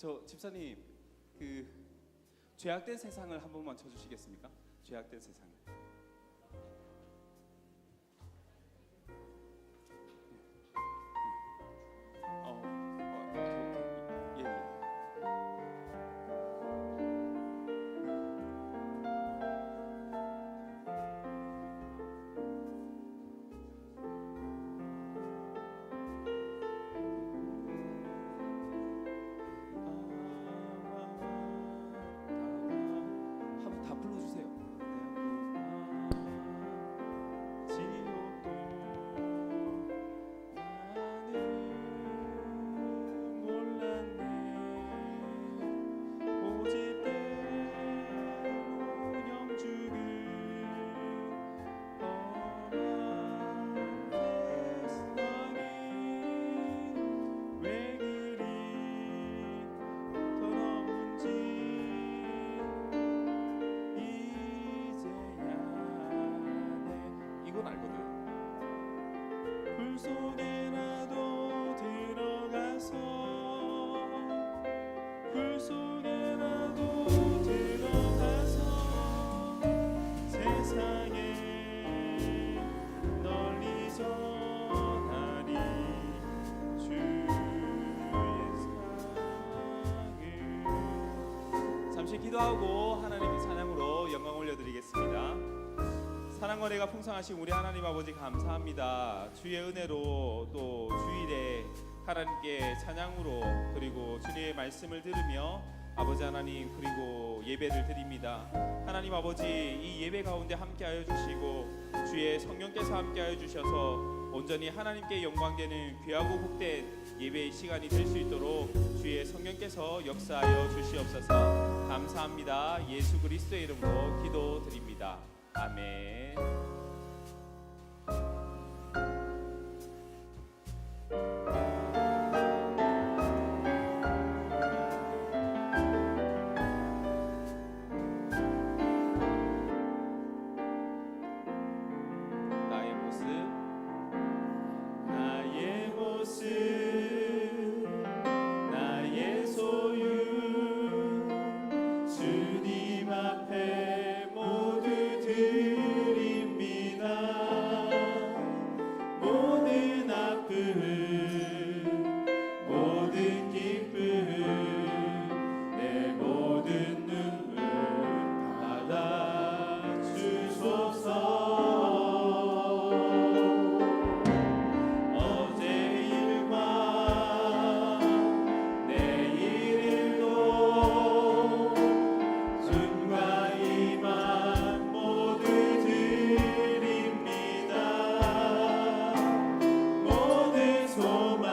저 집사님 그 죄악된 세상을 한 번만 쳐주시겠습니까? 죄악된 세상을. 예, 예. 한번 다 불러주세요. 이건 알거든. 불 속에라도 들어가서 불 속에라도 들어가서 세상에 널리 전하리 주의 사랑을. 잠시 기도하고 하나님의 찬양으로 영광 올려드리겠습니다. 사랑과 은혜가 풍성하신 우리 하나님 아버지 감사합니다. 주의 은혜로 또 주일에 하나님께 찬양으로 그리고 주님의 말씀을 들으며 아버지 하나님 그리고 예배를 드립니다. 하나님 아버지 이 예배 가운데 함께하여 주시고 주의 성령께서 함께하여 주셔서 온전히 하나님께 영광되는 귀하고 복된 예배의 시간이 될 수 있도록 주의 성령께서 역사하여 주시옵소서. 감사합니다. 예수 그리스도의 이름으로 기도드립니다. 아멘. 나의 모습, 나의 모습, 나의 소유, 주님 앞에 모두 드립니다. 모든 아픔, 모든 기쁨, 내 모든 눈물 받아 주소서. 어제 일과 내일 일도 순과 이만 모두 드립니다. 모든 소망,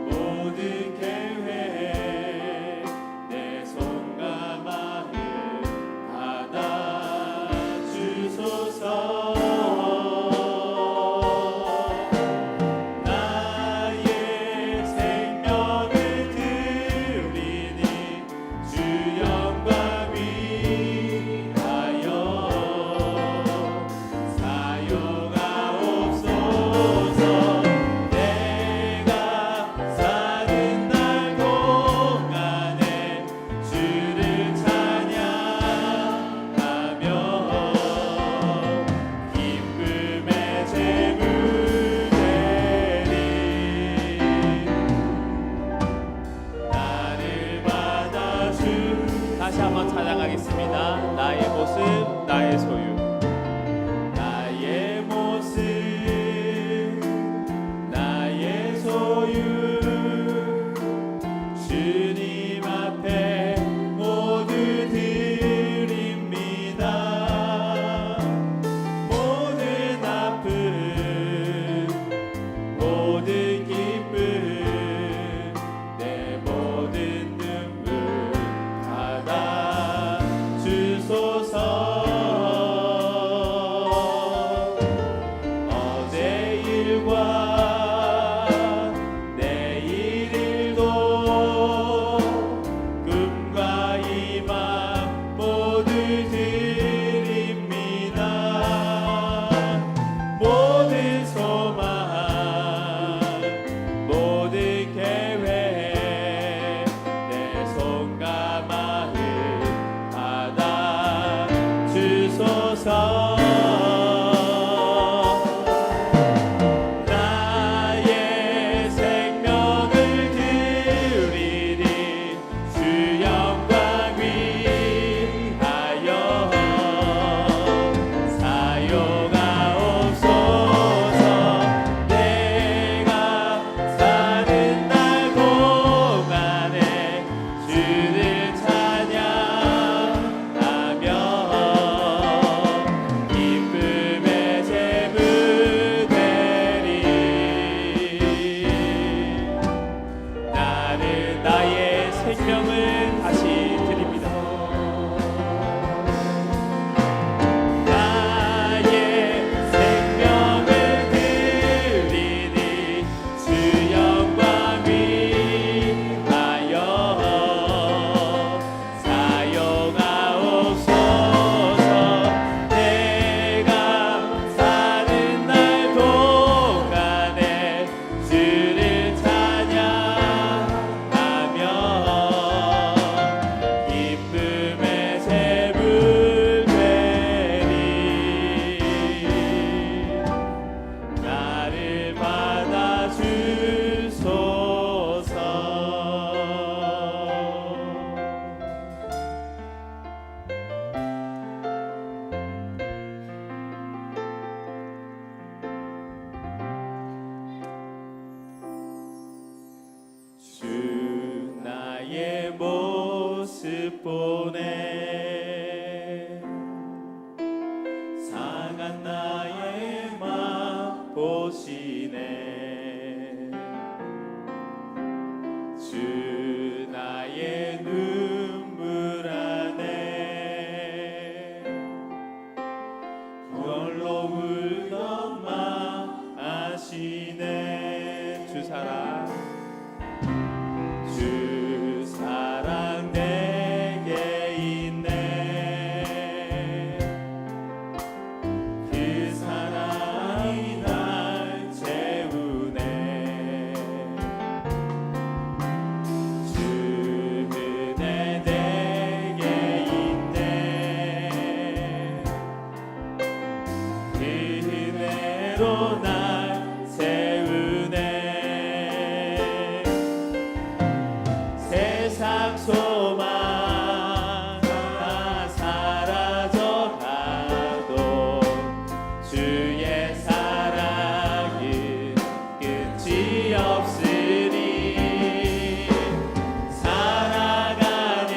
모든 계획, 내 손과 마음 받아 주소서. 나의 생명을 드리니 주 영광 위하여 사용하옵소서. 내가 사는 날 동안에 주를 찬양하며 기쁨의 제물 되리. 나를 받아주. 다시 한번 찬양하겠습니다. 나의 모습, 나의 소유. 나의 모습, 나의 소유, 주님 앞에 모두 드립니다. 모든 아픔, 모든 기쁨, 내 모든 눈물 받아 주소서. 보내 상한 나의 맘 보시네 주 나의 눈물 안에 홀로 울던 맘 아시네 주 사랑 내게 있네 그 사랑이 날 채우네 주 은혜 내게 있네 그 은혜로 날 세우네 세상 소망 다 사라져 가도 주의 사랑은 끝이 없으니 살아가는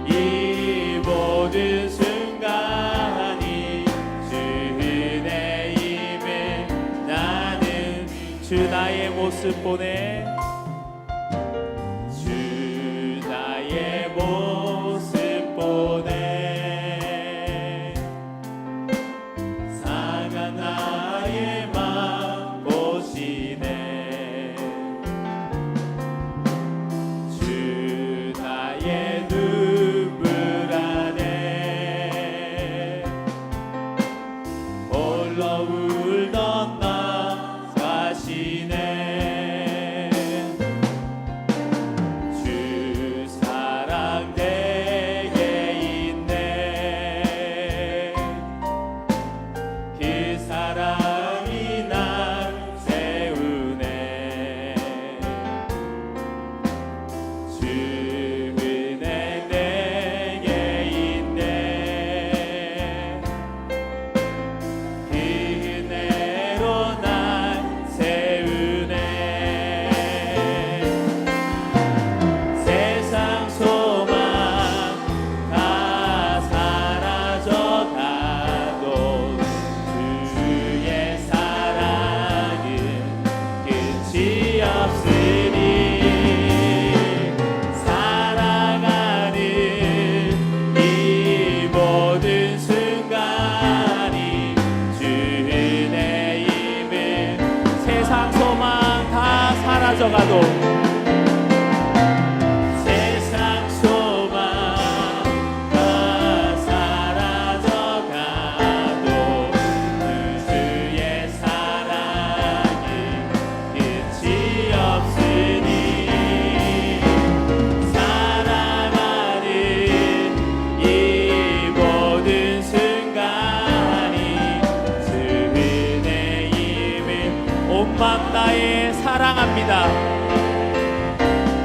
이 모든 순간이 주 은혜임을 나는 주 나의 모습 보내 모습 보내 상한 나의 맘 보시네 주 나의 눈물 안에 홀로 울던 나 가시네 사랑이 날 세우네 주 은혜 내게 있네 그 은혜로 날 세우네 세상 소망 다 사라져 가도 주의 사랑은 끝이 없으니 살아가는 이 모든 순간이 주 은혜임을 세상 소망 다 사라져가도 순간 사랑합니다.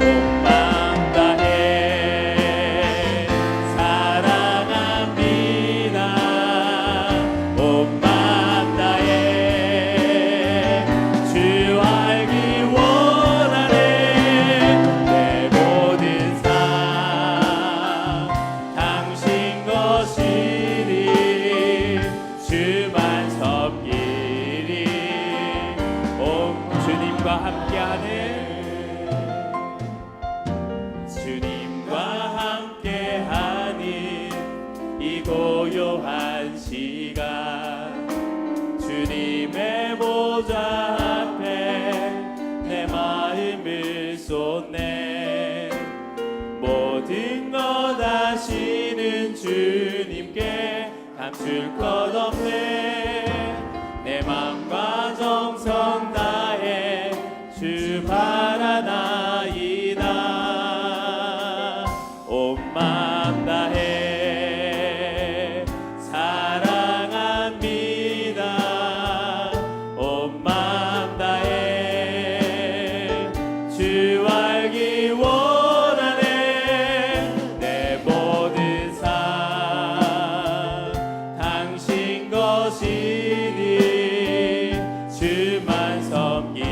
온 마음 다해 사랑합니다. 온 마음 다해 주 알기 원하네. 내 모든 삶 당신 것이니 주만 섬기리. 온 주님과 함께하는 이 고요한 시간 주님의 보좌 앞에 내 마음을 쏟네. 모든 것 아시는 주님께 감출 것 없네. 내 맘과 정성 다해 주 바라나이다. 온 마음 다해 사랑합니다. 온 마음 다해 주 알기 원하네. 내 모든 삶 당신 것이니 주만 섬기.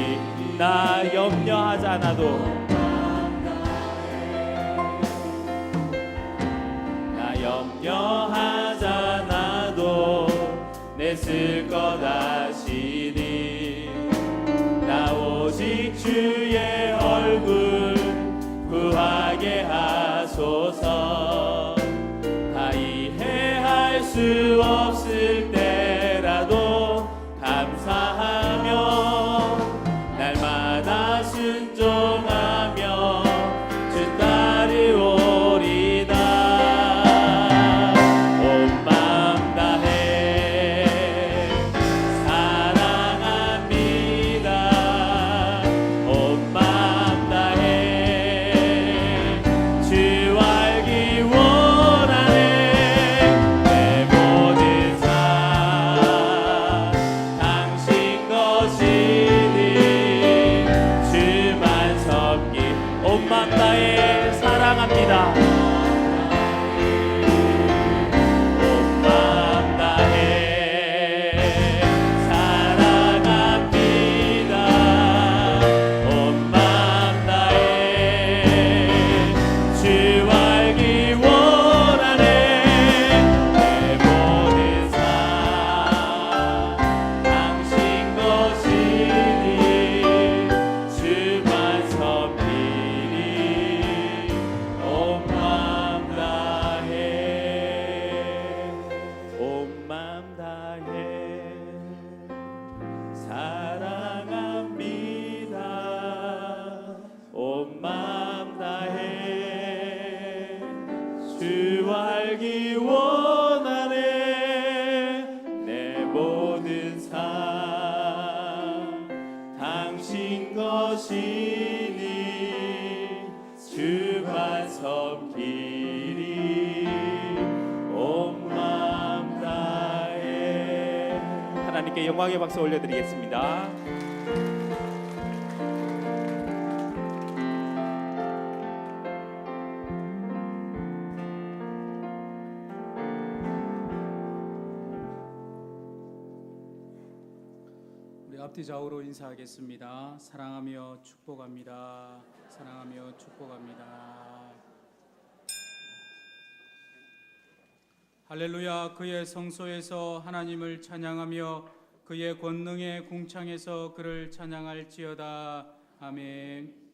나 염려하지 않아도 염려하잖아도 내 쓸 것 아시니. 나 오직 주의 얼굴 구하게 하소서. 다 이해할 수 없을 때라도 감사하며 날마다 순종하며 주 따르오리다. 것이니 주만 섬기리 온 마음 다해. 하나님께 영광의 박수 올려드리겠습니다. 앞뒤 좌우로 인사하겠습니다. 사랑하며 축복합니다. 사랑하며 축복합니다. 할렐루야. 그의 성소에서 하나님을 찬양하며 그의 권능의 궁창에서 그를 찬양할지어다. 아멘.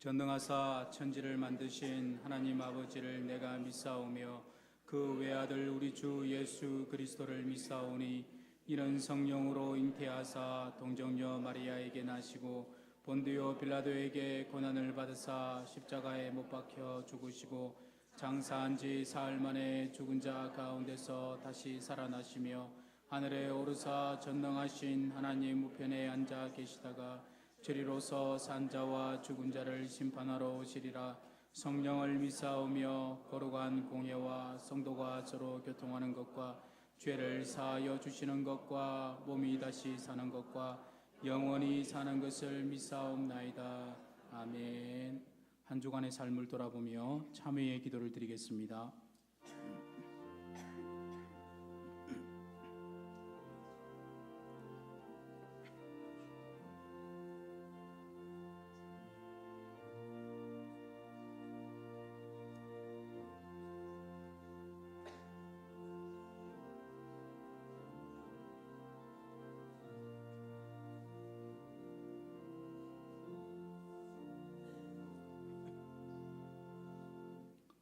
전능하사 천지를 만드신 하나님 아버지를 내가 믿사오며 그 외아들 우리 주 예수 그리스도를 믿사오니 이는 성령으로 잉태하사 동정녀 마리아에게 나시고 본디오 빌라도에게 고난을 받으사 십자가에 못 박혀 죽으시고 장사한 지 사흘 만에 죽은 자 가운데서 다시 살아나시며 하늘에 오르사 전능하신 하나님 우편에 앉아 계시다가 저리로서 산자와 죽은 자를 심판하러 오시리라. 성령을 믿사오며 거룩한 공예와 성도가 서로 교통하는 것과 죄를 사하여 주시는 것과 몸이 다시 사는 것과 영원히 사는 것을 믿사옵나이다. 아멘. 한 주간의 삶을 돌아보며 참회의 기도를 드리겠습니다.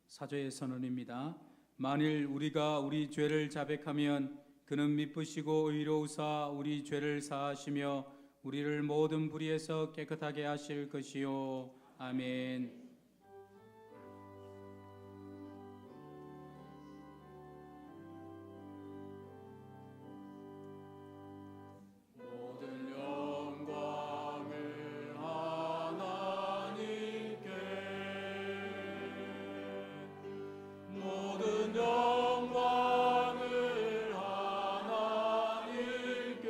사죄의 선언입니다. 만일 우리가 우리 죄를 자백하면 그는 미쁘시고 의로우사 우리 죄를 사하시며 우리를 모든 불의에서 깨끗하게 하실 것이요. 아멘. 모든 영광을 하나님께, 모든 영광을 하나님께,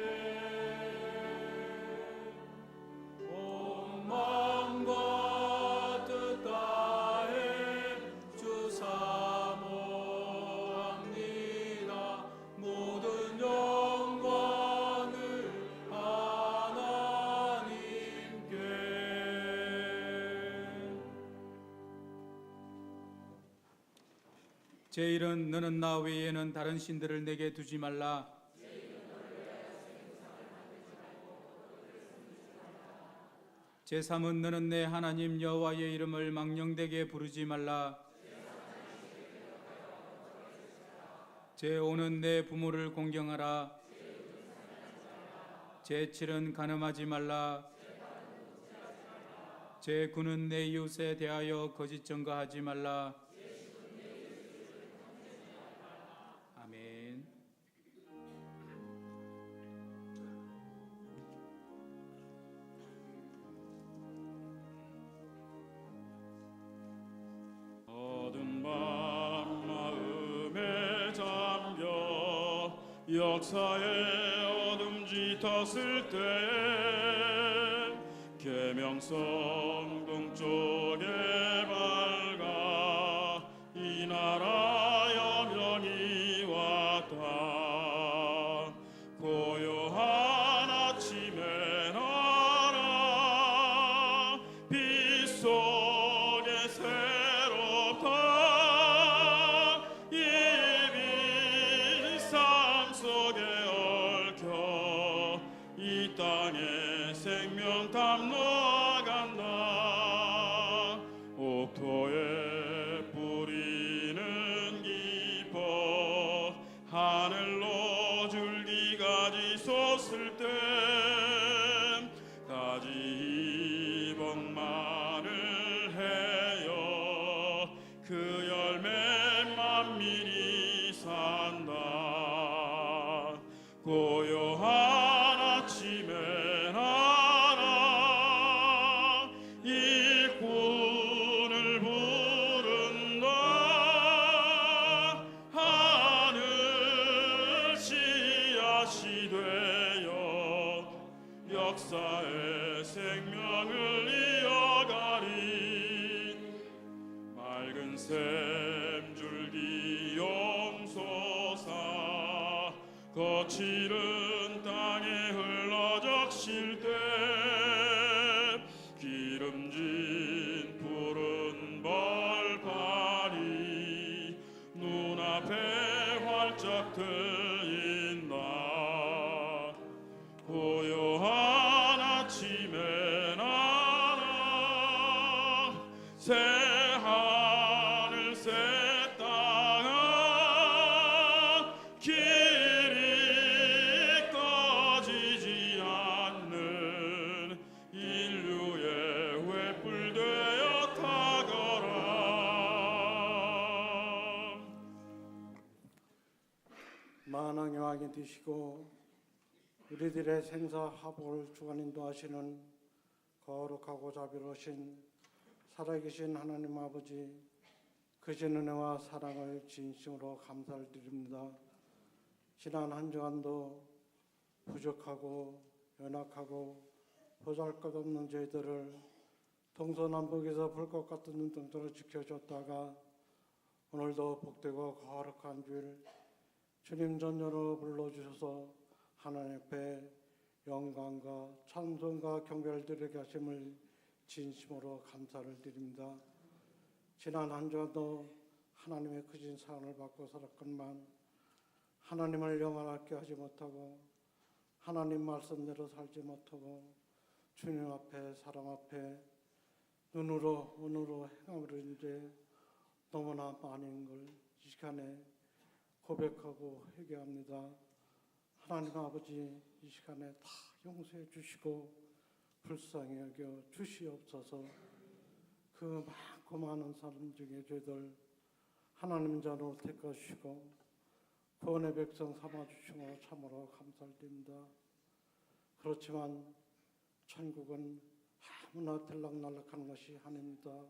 온 마음과 뜻 다해 주 사모합니다. 모든 영광을 하나님께. 제 일은 너는 나 외에는 다른 신들을 내게 두지 말라. 제 3은 너는 내 하나님 여호와의 이름을 망령되게 부르지 말라. 제 5는 내 부모를 공경하라. 제 7은 간음하지 말라. 제 9는 내 이웃에 대하여 거짓 증거하지 말라. 아멘. 어두운 밤 마음에 잠겨 역사의 어둠 짙었을 때 계명성 동쪽에 밝아 이 나라 여명이 왔다. 고요한 아침에 나라 빛 속에 새롭다. 이 빛 삶 속에 얽혀 이 땅에 생명 담러간다. 옥토에 뿌리는 기뻐 하늘로 줄기가지 솟을 때 가지 복만을 해요. 그 열매 만민이 산다. 고요한 아침에 나라 일꾼을 부른다. 하늘 씨앗이 되어 역사의 생명을 이어가리. 맑은 샘줄기 용솟아 거칠은 땅에 흘러 적실 때 기름진 푸른 벌판이 눈앞에 활짝 트인다. 고요한 아침에 나라 새 하늘 새 땅아 길이 꺼지지 않는 인류의 횃불 되어 타거라. 평안히 되시고 우리들의 생사화복을 주관 인도하시는 거룩하고 자비로우신 살아계신 하나님 아버지, 크신 은혜와 사랑을 진심으로 감사를 드립니다. 지난 한 주간도 부족하고 연약하고 보잘것없는 저희들을 동서남북에서 불꽃 같은 눈동자로 지켜줬다가 오늘도 복되고 거룩한 주일 주님 전전으로 불러주셔서 하나님 앞에 영광과 찬송과 경배를 드리게 하심을 진심으로 감사를 드립니다. 지난 한 주간도 하나님의 크신 사랑을 받고 살았건만 하나님을 영원하게 하지 못하고 하나님 말씀대로 살지 못하고 주님 앞에 사랑 앞에 눈으로 행함으로 이제 너무나 많은 걸 이 시간에 고백하고 회개합니다. 하나님 아버지, 이 시간에 다 용서해 주시고 불쌍히 여겨 주시옵소서. 그 많고 많은 사람 중에 저희들 하나님 자로 택하시고 구원의 백성 삼아주시고 참으로 감사드립니다. 그렇지만 천국은 아무나 들락날락하는 것이 아닙니다.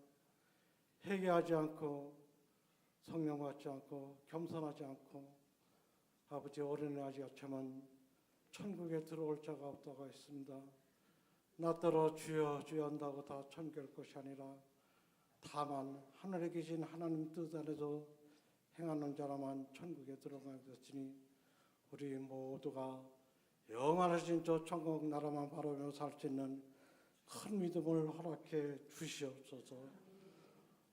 회개하지 않고 성령 받지 않고 겸손하지 않고 아버지 어린아이 같으면 천국에 들어올 자가 없다고 했습니다. 나더러 주여 주여 한다고 다 천국일 것이 아니라 다만 하늘에 계신 하나님 뜻 안에서 행하는 자라만 천국에 들어가게 됐으니 우리 모두가 영원하신 저 천국 나라만 바라보며 살 수 있는 큰 믿음을 허락해 주시옵소서.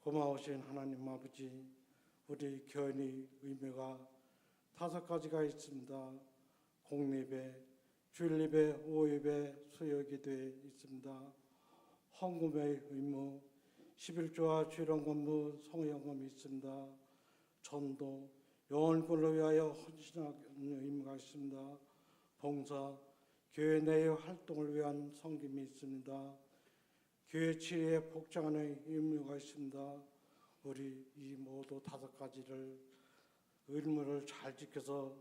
고마우신 하나님 아버지, 우리 교인의 의미가 5가지가 있습니다. 공립에, 주일립에, 오입에, 수요기도에 있습니다. 헌금의 의무, 11조와 주일헌금무, 성의헌금이 있습니다. 전도, 영혼권을 위하여 헌신하는 의무가 있습니다. 봉사, 교회 내의 활동을 위한 섬김이 있습니다. 교회 치리에 복장하는 의무가 있습니다. 우리 이 모두 5가지를 의무를 잘 지켜서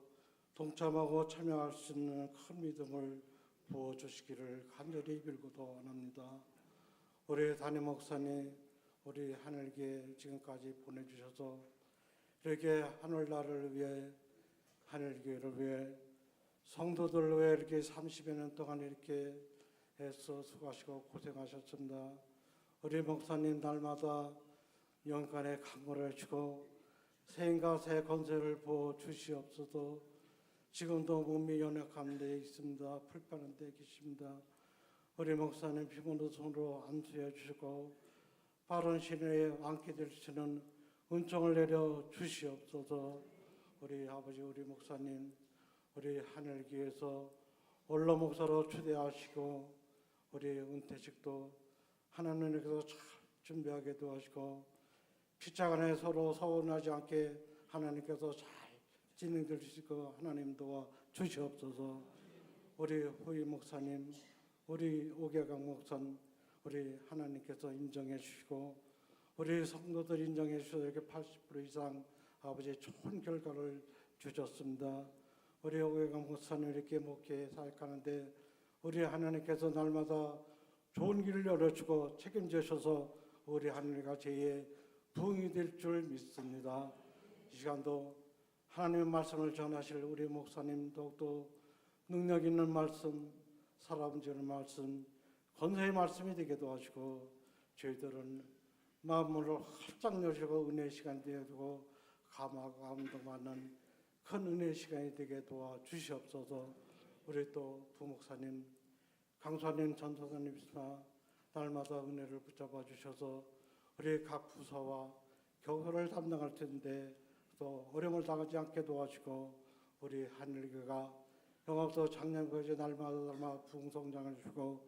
동참하고 참여할 수 있는 큰 믿음을 부어주시기를 간절히 빌고도 원합니다. 우리 담임 목사님, 우리 하늘교회 지금까지 보내주셔서 이렇게 하늘나라를 위해, 하늘교회를 위해, 성도들을 위해 이렇게 30여 년 동안 이렇게 애써 수고하시고 고생하셨습니다. 우리 목사님 날마다 영간에 강구를 해주고 생과 새 건설을 부어 주시옵소서. 지금도 몸이 연약한 데 있습니다. 불편한 데 계십니다. 우리 목사님 피곤한 손으로 안수해 주시고 빠른 시내에 앉게 될 수 있는 은총을 내려 주시옵소서. 우리 아버지, 우리 목사님, 우리 하늘교회에서 원로 목사로 초대하시고 우리 은퇴식도 하나님께서 잘 준비하게 도와주시고 피차간에 서로 서운하지 않게 하나님께서 잘 진행될 수 있고 하나님 도와 주시옵소서. 우리 후임 목사님, 우리 오계강 목사님, 우리 하나님께서 인정해 주시고 우리 성도들 인정해 주셔서 이렇게 80% 이상 아버지의 좋은 결과를 주셨습니다. 우리 오계강 목사님 이렇게 목회 사역하는데 우리 하나님께서 날마다 좋은 길을 열어주고 책임지셔서 우리 하나님과 제의 부흥이 될 줄 믿습니다. 이 시간도 하나님의 말씀을 전하실 우리 목사님 더욱더 능력 있는 말씀, 살아움지는 말씀, 권세의 말씀이 되게 도와주고 저희들은 마음으로 활짝 여시고 은혜의 시간 되어주고 감화가 감동받는 큰 은혜의 시간이 되게 도와주시옵소서. 우리 또 부목사님, 강수아님, 전사사님 있으나 날마다 은혜를 붙잡아 주셔서 우리 각 부서와 교회를 담당할 텐데 또 어려움을 당하지 않게 도와주고 우리 하늘교회가 영업소 작년까지 날마다 부흥성장을 주고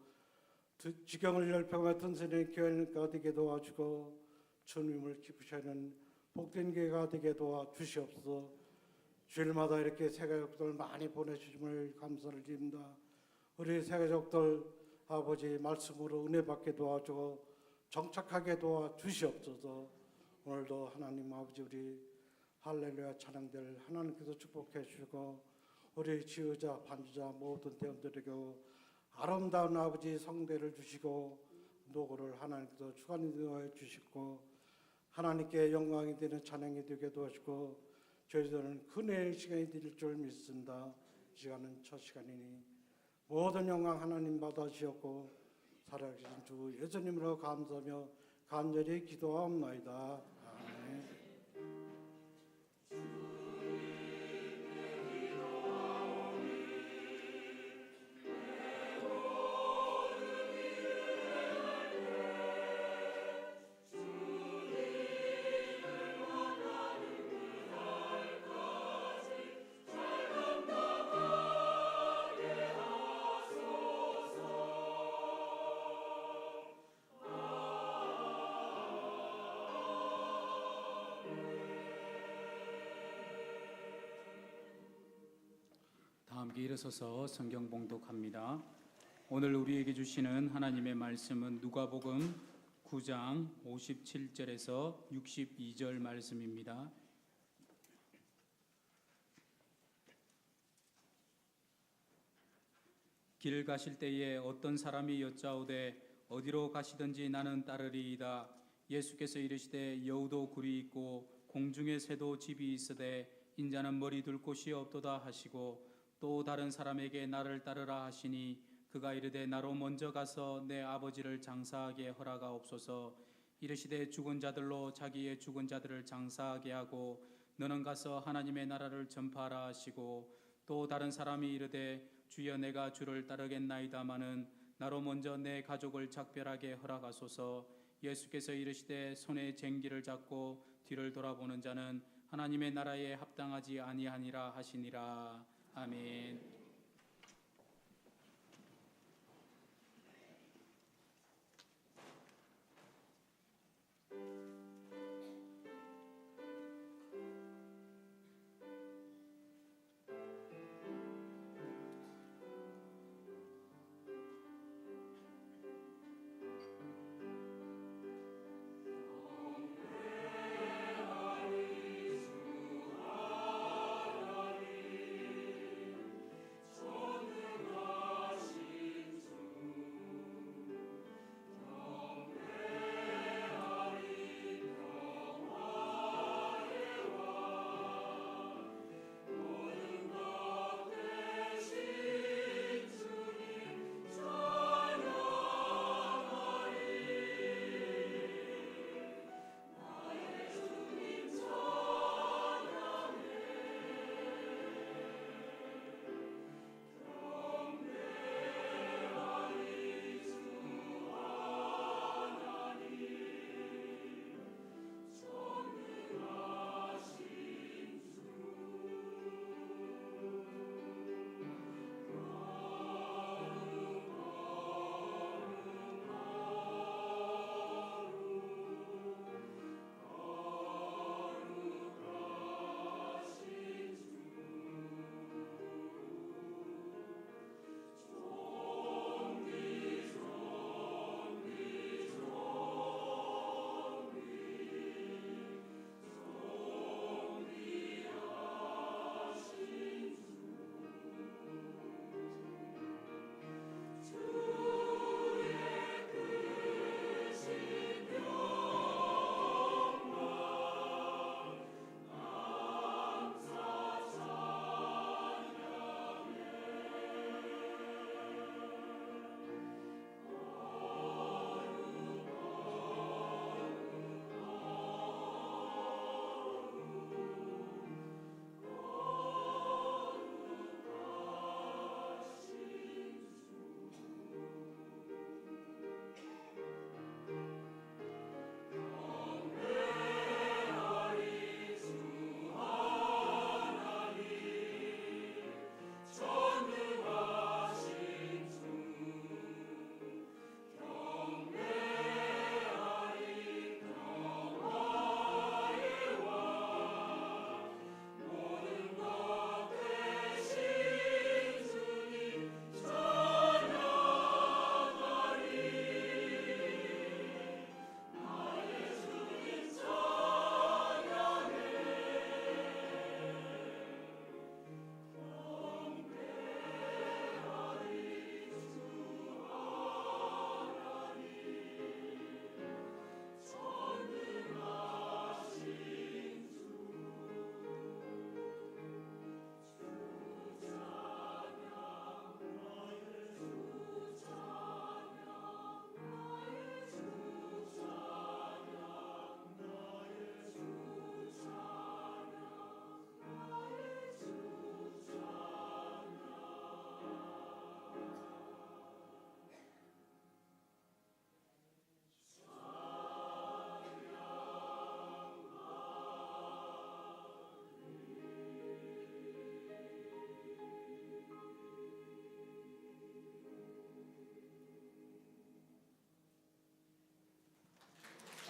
지경을 열평하며 튼튼히 교회가 되게 도와주고 주님을 기쁘시는 복된 교회가 되게 도와주시옵소서. 주일마다 이렇게 새가족들 많이 보내주심을 감사를 드립니다. 우리 새가족들 아버지 말씀으로 은혜 받게 도와주고 정착하게 도와주시옵소서. 오늘도 하나님 아버지 우리 할렐루야 찬양들 하나님께서 축복해 주시고 우리 지휘자, 반주자 모든 대원들에게 아름다운 아버지 성대를 주시고 노고를 하나님께서 주관인도해 주시고 하나님께 영광이 되는 찬양이 되게 도와주시고 저희들은 그네의 시간이 될 줄 믿습니다. 이 시간은 첫 시간이니 모든 영광 하나님 받아주셨고 살아계신 주 예수님으로 감사하며 간절히 기도하옵나이다. 아멘. 다 함께 일어서서 성경 봉독합니다. 오늘 우리에게 주시는 하나님의 말씀은 누가복음 9장 57절에서 62절 말씀입니다. 길 가실 때에 어떤 사람이 여짜오되 어디로 가시든지 나는 따르리이다. 예수께서 이르시되 여우도 굴이 있고 공중의 새도 집이 있으되 인자는 머리 둘 곳이 없도다 하시고 또 다른 사람에게 나를 따르라 하시니 그가 이르되 나로 먼저 가서 내 아버지를 장사하게 허락하옵소서. 이르시되 죽은 자들로 자기의 죽은 자들을 장사하게 하고 너는 가서 하나님의 나라를 전파하라 하시고 또 다른 사람이 이르되 주여 내가 주를 따르겠나이다마는 나로 먼저 내 가족을 작별하게 허락하소서. 예수께서 이르시되 손에 쟁기를 잡고 뒤를 돌아보는 자는 하나님의 나라에 합당하지 아니하니라 하시니라. 아멘.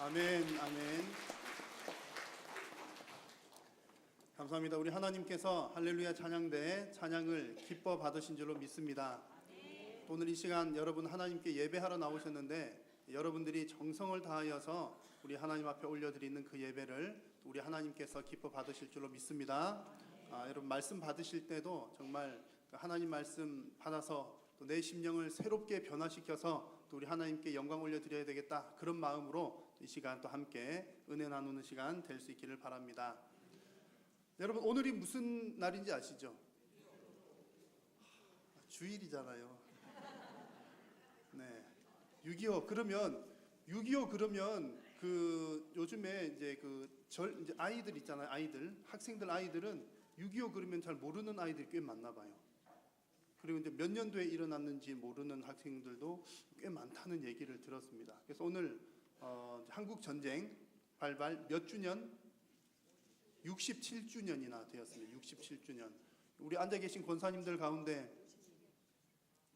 아멘, 아멘. 감사합니다. 우리 하나님께서 할렐루야 찬양대에 찬양을 기뻐 받으신 줄로 믿습니다. 오늘 이 시간 여러분 하나님께 예배하러 나오셨는데 여러분들이 정성을 다하여서 우리 하나님 앞에 올려드리는 그 예배를 우리 하나님께서 기뻐 받으실 줄로 믿습니다. 여러분 말씀 받으실 때도 정말 하나님 말씀 받아서 또 내 심령을 새롭게 변화시켜서 또 우리 하나님께 영광 올려드려야 되겠다, 그런 마음으로 이 시간 또 함께 은혜 나누는 시간 될 수 있기를 바랍니다. 여러분 오늘이 무슨 날인지 아시죠? 주일이잖아요. 네, 6.25 그러면 6.25 그러면 그 요즘에 이제 이제 아이들 있잖아요. 학생들 아이들은 6.25 그러면 잘 모르는 아이들이 꽤 많나 봐요. 그리고 이제 몇 년도에 일어났는지 모르는 학생들도 꽤 많다는 얘기를 들었습니다. 그래서 오늘 한국 전쟁 발발 몇 주년? 67주년이나 되었습니다. 67주년. 우리 앉아 계신 권사님들 가운데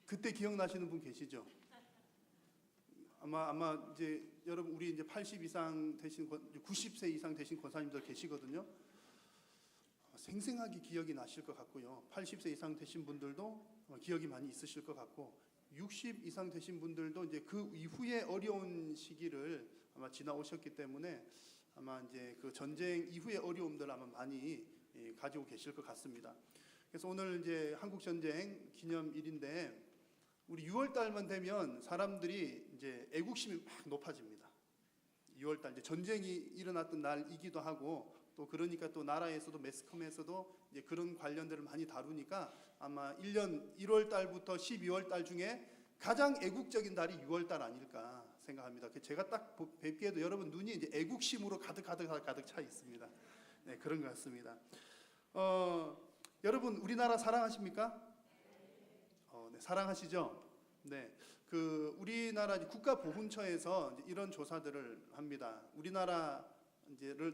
그때 기억나시는 분 계시죠? 아마 이제 여러분 우리 이제 80 이상 되신 90세 이상 되신 권사님들 계시거든요. 생생하게 기억이 나실 것 같고요. 80세 이상 되신 분들도 기억이 많이 있으실 것 같고, 60 이상 되신 분들도 이제 그 이후에 어려운 시기를 아마 지나오셨기 때문에 아마 이제 그 전쟁 이후의 어려움들 아마 많이 가지고 계실 것 같습니다. 그래서 오늘 이제 한국 전쟁 기념일인데 우리 6월 달만 되면 사람들이 이제 애국심이 막 높아집니다. 6월 달 이제 전쟁이 일어났던 날이기도 하고, 또 그러니까 또 나라에서도 매스컴에서도 이제 그런 관련들을 많이 다루니까 아마 1년 1월 달부터 12월 달 중에 가장 애국적인 달이 6월 달 아닐까 생각합니다. 제가 딱 뵙기에도 여러분 눈이 이제 애국심으로 가득 차 있습니다. 네, 그런 것 같습니다. 여러분 우리나라 사랑하십니까? 네, 사랑하시죠? 네, 그 우리나라 국가보훈처에서 이제 이런 조사들을 합니다. 우리나라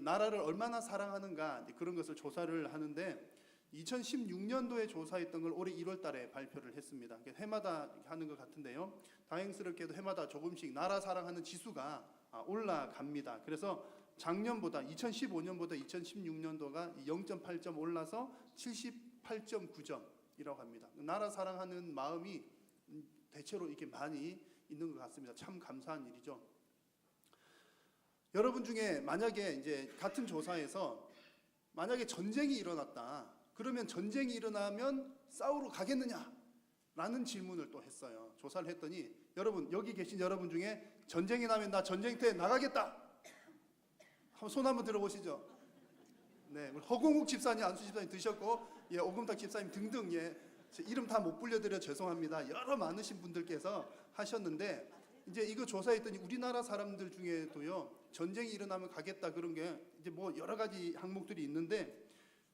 나라를 얼마나 사랑하는가 그런 것을 조사를 하는데 2016년도에 조사했던 걸 올해 1월 달에 발표를 했습니다. 해마다 하는 것 같은데요. 다행스럽게도 해마다 조금씩 나라 사랑하는 지수가 올라갑니다. 그래서 작년보다 2015년보다 2016년도가 0.8점 올라서 78.9점이라고 합니다. 나라 사랑하는 마음이 대체로 이렇게 많이 있는 것 같습니다. 참 감사한 일이죠. 여러분 중에 만약에 이제 같은 조사에서 만약에 전쟁이 일어났다, 그러면 전쟁이 일어나면 싸우러 가겠느냐? 라는 질문을 또 했어요. 조사를 했더니 여러분 여기 계신 여러분 중에 전쟁이 나면 나 전쟁터에 나가겠다. 손 한번 들어보시죠. 네, 우리 허공욱 집사님, 안수 집사님 드셨고, 예, 오금탁 집사님 등등, 예, 제 이름 다 못 불려드려 죄송합니다. 여러 많으신 분들께서 하셨는데 이제 이거 조사했더니 우리나라 사람들 중에도요 전쟁이 일어나면 가겠다 그런 게 이제 뭐 여러 가지 항목들이 있는데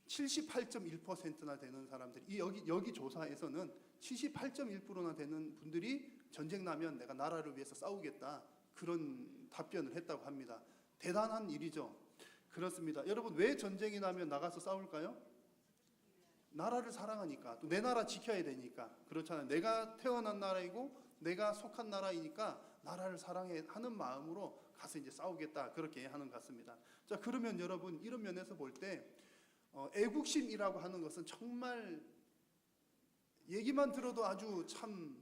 78.1%나 되는 사람들이 여기 조사에서는 78.1%나 되는 분들이 전쟁 나면 내가 나라를 위해서 싸우겠다 그런 답변을 했다고 합니다. 대단한 일이죠. 그렇습니다. 여러분 왜 전쟁이 나면 나가서 싸울까요? 나라를 사랑하니까, 또 내 나라 지켜야 되니까. 그렇잖아요. 내가 태어난 나라이고 내가 속한 나라이니까 나라를 사랑해 하는 마음으로 가서 이제 싸우겠다 그렇게 하는 것 같습니다. 자, 그러면 여러분 이런 면에서 볼 때 애국심이라고 하는 것은 정말 얘기만 들어도 아주 참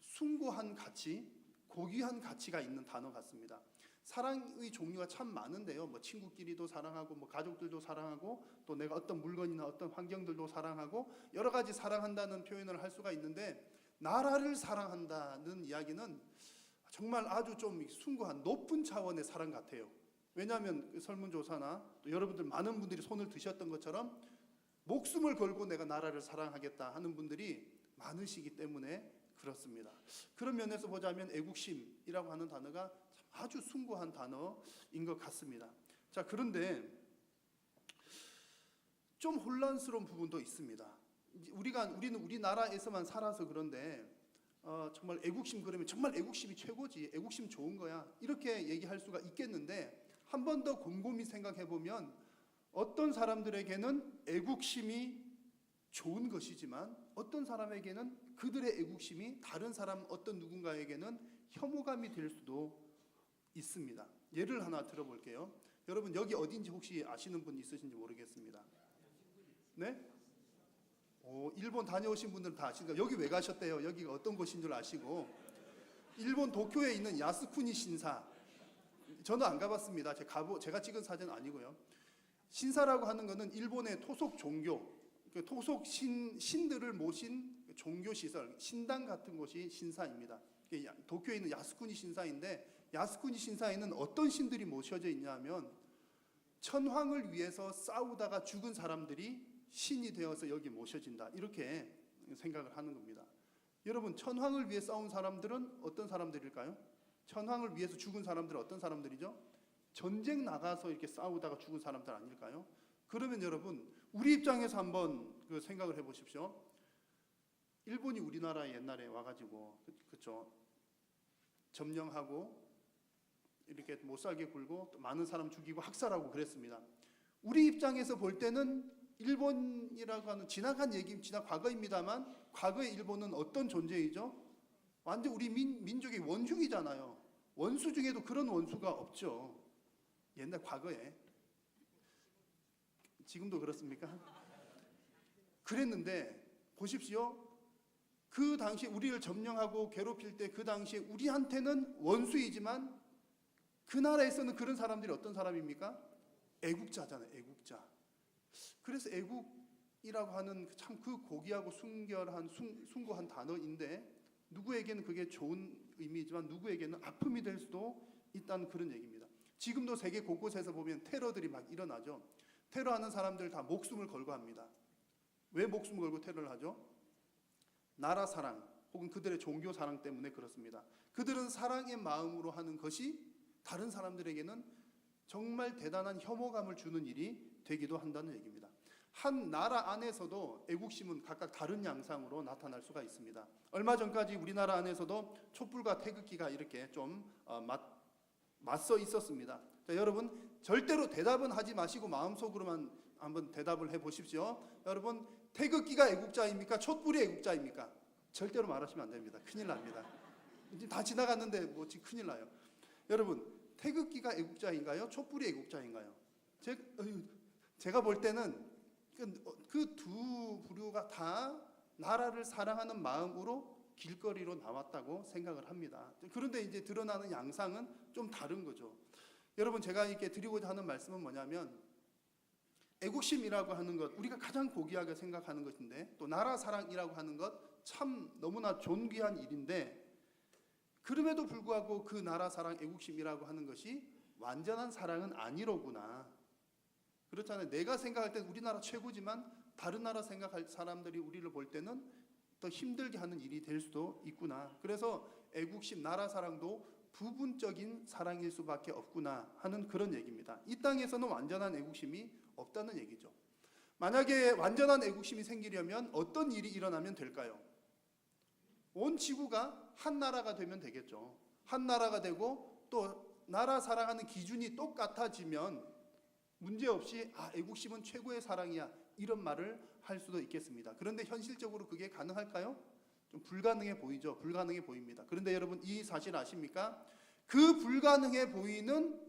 숭고한 가치, 고귀한 가치가 있는 단어 같습니다. 사랑의 종류가 참 많은데요. 뭐 친구끼리도 사랑하고, 뭐 가족들도 사랑하고, 또 내가 어떤 물건이나 어떤 환경들도 사랑하고, 여러 가지 사랑한다는 표현을 할 수가 있는데, 나라를 사랑한다는 이야기는 정말 아주 좀 숭고한 높은 차원의 사랑 같아요. 왜냐하면 설문조사나 또 여러분들 많은 분들이 손을 드셨던 것처럼 목숨을 걸고 내가 나라를 사랑하겠다 하는 분들이 많으시기 때문에 그렇습니다. 그런 면에서 보자면 애국심이라고 하는 단어가 아주 숭고한 단어인 것 같습니다. 자, 그런데 좀 혼란스러운 부분도 있습니다. 우리는 우리나라에서만 살아서 그런데 정말 애국심 그러면 정말 애국심이 최고지, 애국심 좋은 거야 이렇게 얘기할 수가 있겠는데 한 번 더 곰곰이 생각해 보면 어떤 사람들에게는 애국심이 좋은 것이지만 어떤 사람에게는 그들의 애국심이 다른 사람 어떤 누군가에게는 혐오감이 될 수도 있습니다. 예를 하나 들어볼게요. 여러분 여기 어딘지 혹시 아시는 분 있으신지 모르겠습니다. 네? 일본 다녀오신 분들은 다 아시니까 여기 왜 가셨대요? 여기가 어떤 곳인 줄 아시고 일본 도쿄에 있는 야스쿠니 신사 저는 안 가봤습니다. 제가 찍은 사진 아니고요. 신사라고 하는 것은 일본의 토속 종교, 토속 신들을 모신 종교 시설, 신당 같은 곳이 신사입니다. 도쿄에 있는 야스쿠니 신사인데 야스쿠니 신사에는 어떤 신들이 모셔져 있냐면 천황을 위해서 싸우다가 죽은 사람들이 신이 되어서 여기 모셔진다. 이렇게 생각을 하는 겁니다. 여러분 천황을 위해 싸운 사람들은 어떤 사람들일까요? 천황을 위해서 죽은 사람들은 어떤 사람들이죠? 전쟁 나가서 이렇게 싸우다가 죽은 사람들 아닐까요? 그러면 여러분 우리 입장에서 한번 그 생각을 해보십시오. 일본이 우리나라에 옛날에 와가지고 그쵸 점령하고 이렇게 못 살게 굴고 또 많은 사람 죽이고 학살하고 그랬습니다. 우리 입장에서 볼 때는 일본이라고 하는 지나간 얘기, 지난 과거입니다만 과거의 일본은 어떤 존재이죠? 완전 우리 민족의 원흉이잖아요. 원수 중에도 그런 원수가 없죠. 옛날 과거에. 지금도 그렇습니까? 그랬는데 보십시오. 그 당시에 우리를 점령하고 괴롭힐 때 그 당시에 우리한테는 원수이지만 그 나라에서는 그런 사람들이 어떤 사람입니까? 애국자잖아요. 애국자. 그래서 애국이라고 하는 참 그 고귀하고 숭고한 단어인데 누구에게는 그게 좋은 의미이지만 누구에게는 아픔이 될 수도 있다는 그런 얘기입니다. 지금도 세계 곳곳에서 보면 테러들이 막 일어나죠. 테러하는 사람들 다 목숨을 걸고 합니다. 왜 목숨을 걸고 테러를 하죠? 나라 사랑 혹은 그들의 종교 사랑 때문에 그렇습니다. 그들은 사랑의 마음으로 하는 것이 다른 사람들에게는 정말 대단한 혐오감을 주는 일이 되기도 한다는 얘기입니다. 한 나라 안에서도 애국심은 각각 다른 양상으로 나타날 수가 있습니다. 얼마 전까지 우리나라 안에서도 촛불과 태극기가 이렇게 좀 맞서 있었습니다. 자, 여러분 절대로 대답은 하지 마시고 마음속으로만 한번 대답을 해보십시오. 여러분 태극기가 애국자입니까? 촛불이 애국자입니까? 절대로 말하시면 안 됩니다. 큰일 납니다. 이제 다 지나갔는데 뭐 지금 큰일 나요. 여러분 태극기가 애국자인가요? 촛불이 애국자인가요? 제가 볼 때는 그 두 부류가 다 나라를 사랑하는 마음으로 길거리로 나왔다고 생각을 합니다. 그런데 이제 드러나는 양상은 좀 다른 거죠. 여러분 제가 이렇게 드리고자 하는 말씀은 뭐냐면 애국심이라고 하는 것 우리가 가장 고귀하게 생각하는 것인데 또 나라 사랑이라고 하는 것 참 너무나 존귀한 일인데 그럼에도 불구하고 그 나라 사랑 애국심이라고 하는 것이 완전한 사랑은 아니로구나. 그렇잖아요. 내가 생각할 때 우리나라 최고지만 다른 나라 생각할 사람들이 우리를 볼 때는 더 힘들게 하는 일이 될 수도 있구나. 그래서 애국심, 나라 사랑도 부분적인 사랑일 수밖에 없구나 하는 그런 얘기입니다. 이 땅에서는 완전한 애국심이 없다는 얘기죠. 만약에 완전한 애국심이 생기려면 어떤 일이 일어나면 될까요? 온 지구가 한 나라가 되면 되겠죠. 한 나라가 되고 또 나라 사랑하는 기준이 똑같아지면 문제없이 애국심은 최고의 사랑이야 이런 말을 할 수도 있겠습니다. 그런데 현실적으로 그게 가능할까요? 좀 불가능해 보이죠. 불가능해 보입니다. 그런데 여러분 이 사실 아십니까? 그 불가능해 보이는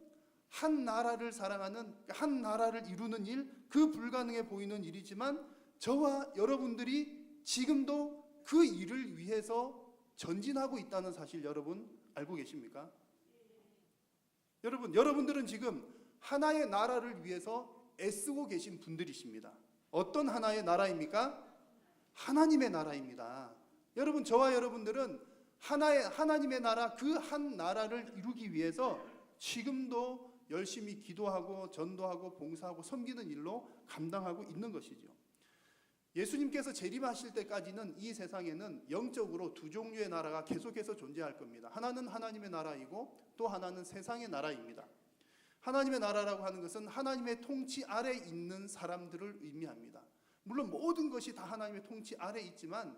한 나라를 사랑하는 한 나라를 이루는 일, 그 불가능해 보이는 일이지만 저와 여러분들이 지금도 그 일을 위해서 전진하고 있다는 사실 여러분 알고 계십니까? 여러분들은 지금 하나의 나라를 위해서 애쓰고 계신 분들이십니다. 어떤 하나의 나라입니까? 하나님의 나라입니다. 여러분 저와 여러분들은 하나님의 나라 그 한 나라를 이루기 위해서 지금도 열심히 기도하고 전도하고 봉사하고 섬기는 일로 감당하고 있는 것이죠. 예수님께서 재림하실 때까지는 이 세상에는 영적으로 두 종류의 나라가 계속해서 존재할 겁니다. 하나는 하나님의 나라이고 또 하나는 세상의 나라입니다. 하나님의 나라라고 하는 것은 하나님의 통치 아래 있는 사람들을 의미합니다. 물론 모든 것이 다 하나님의 통치 아래 있지만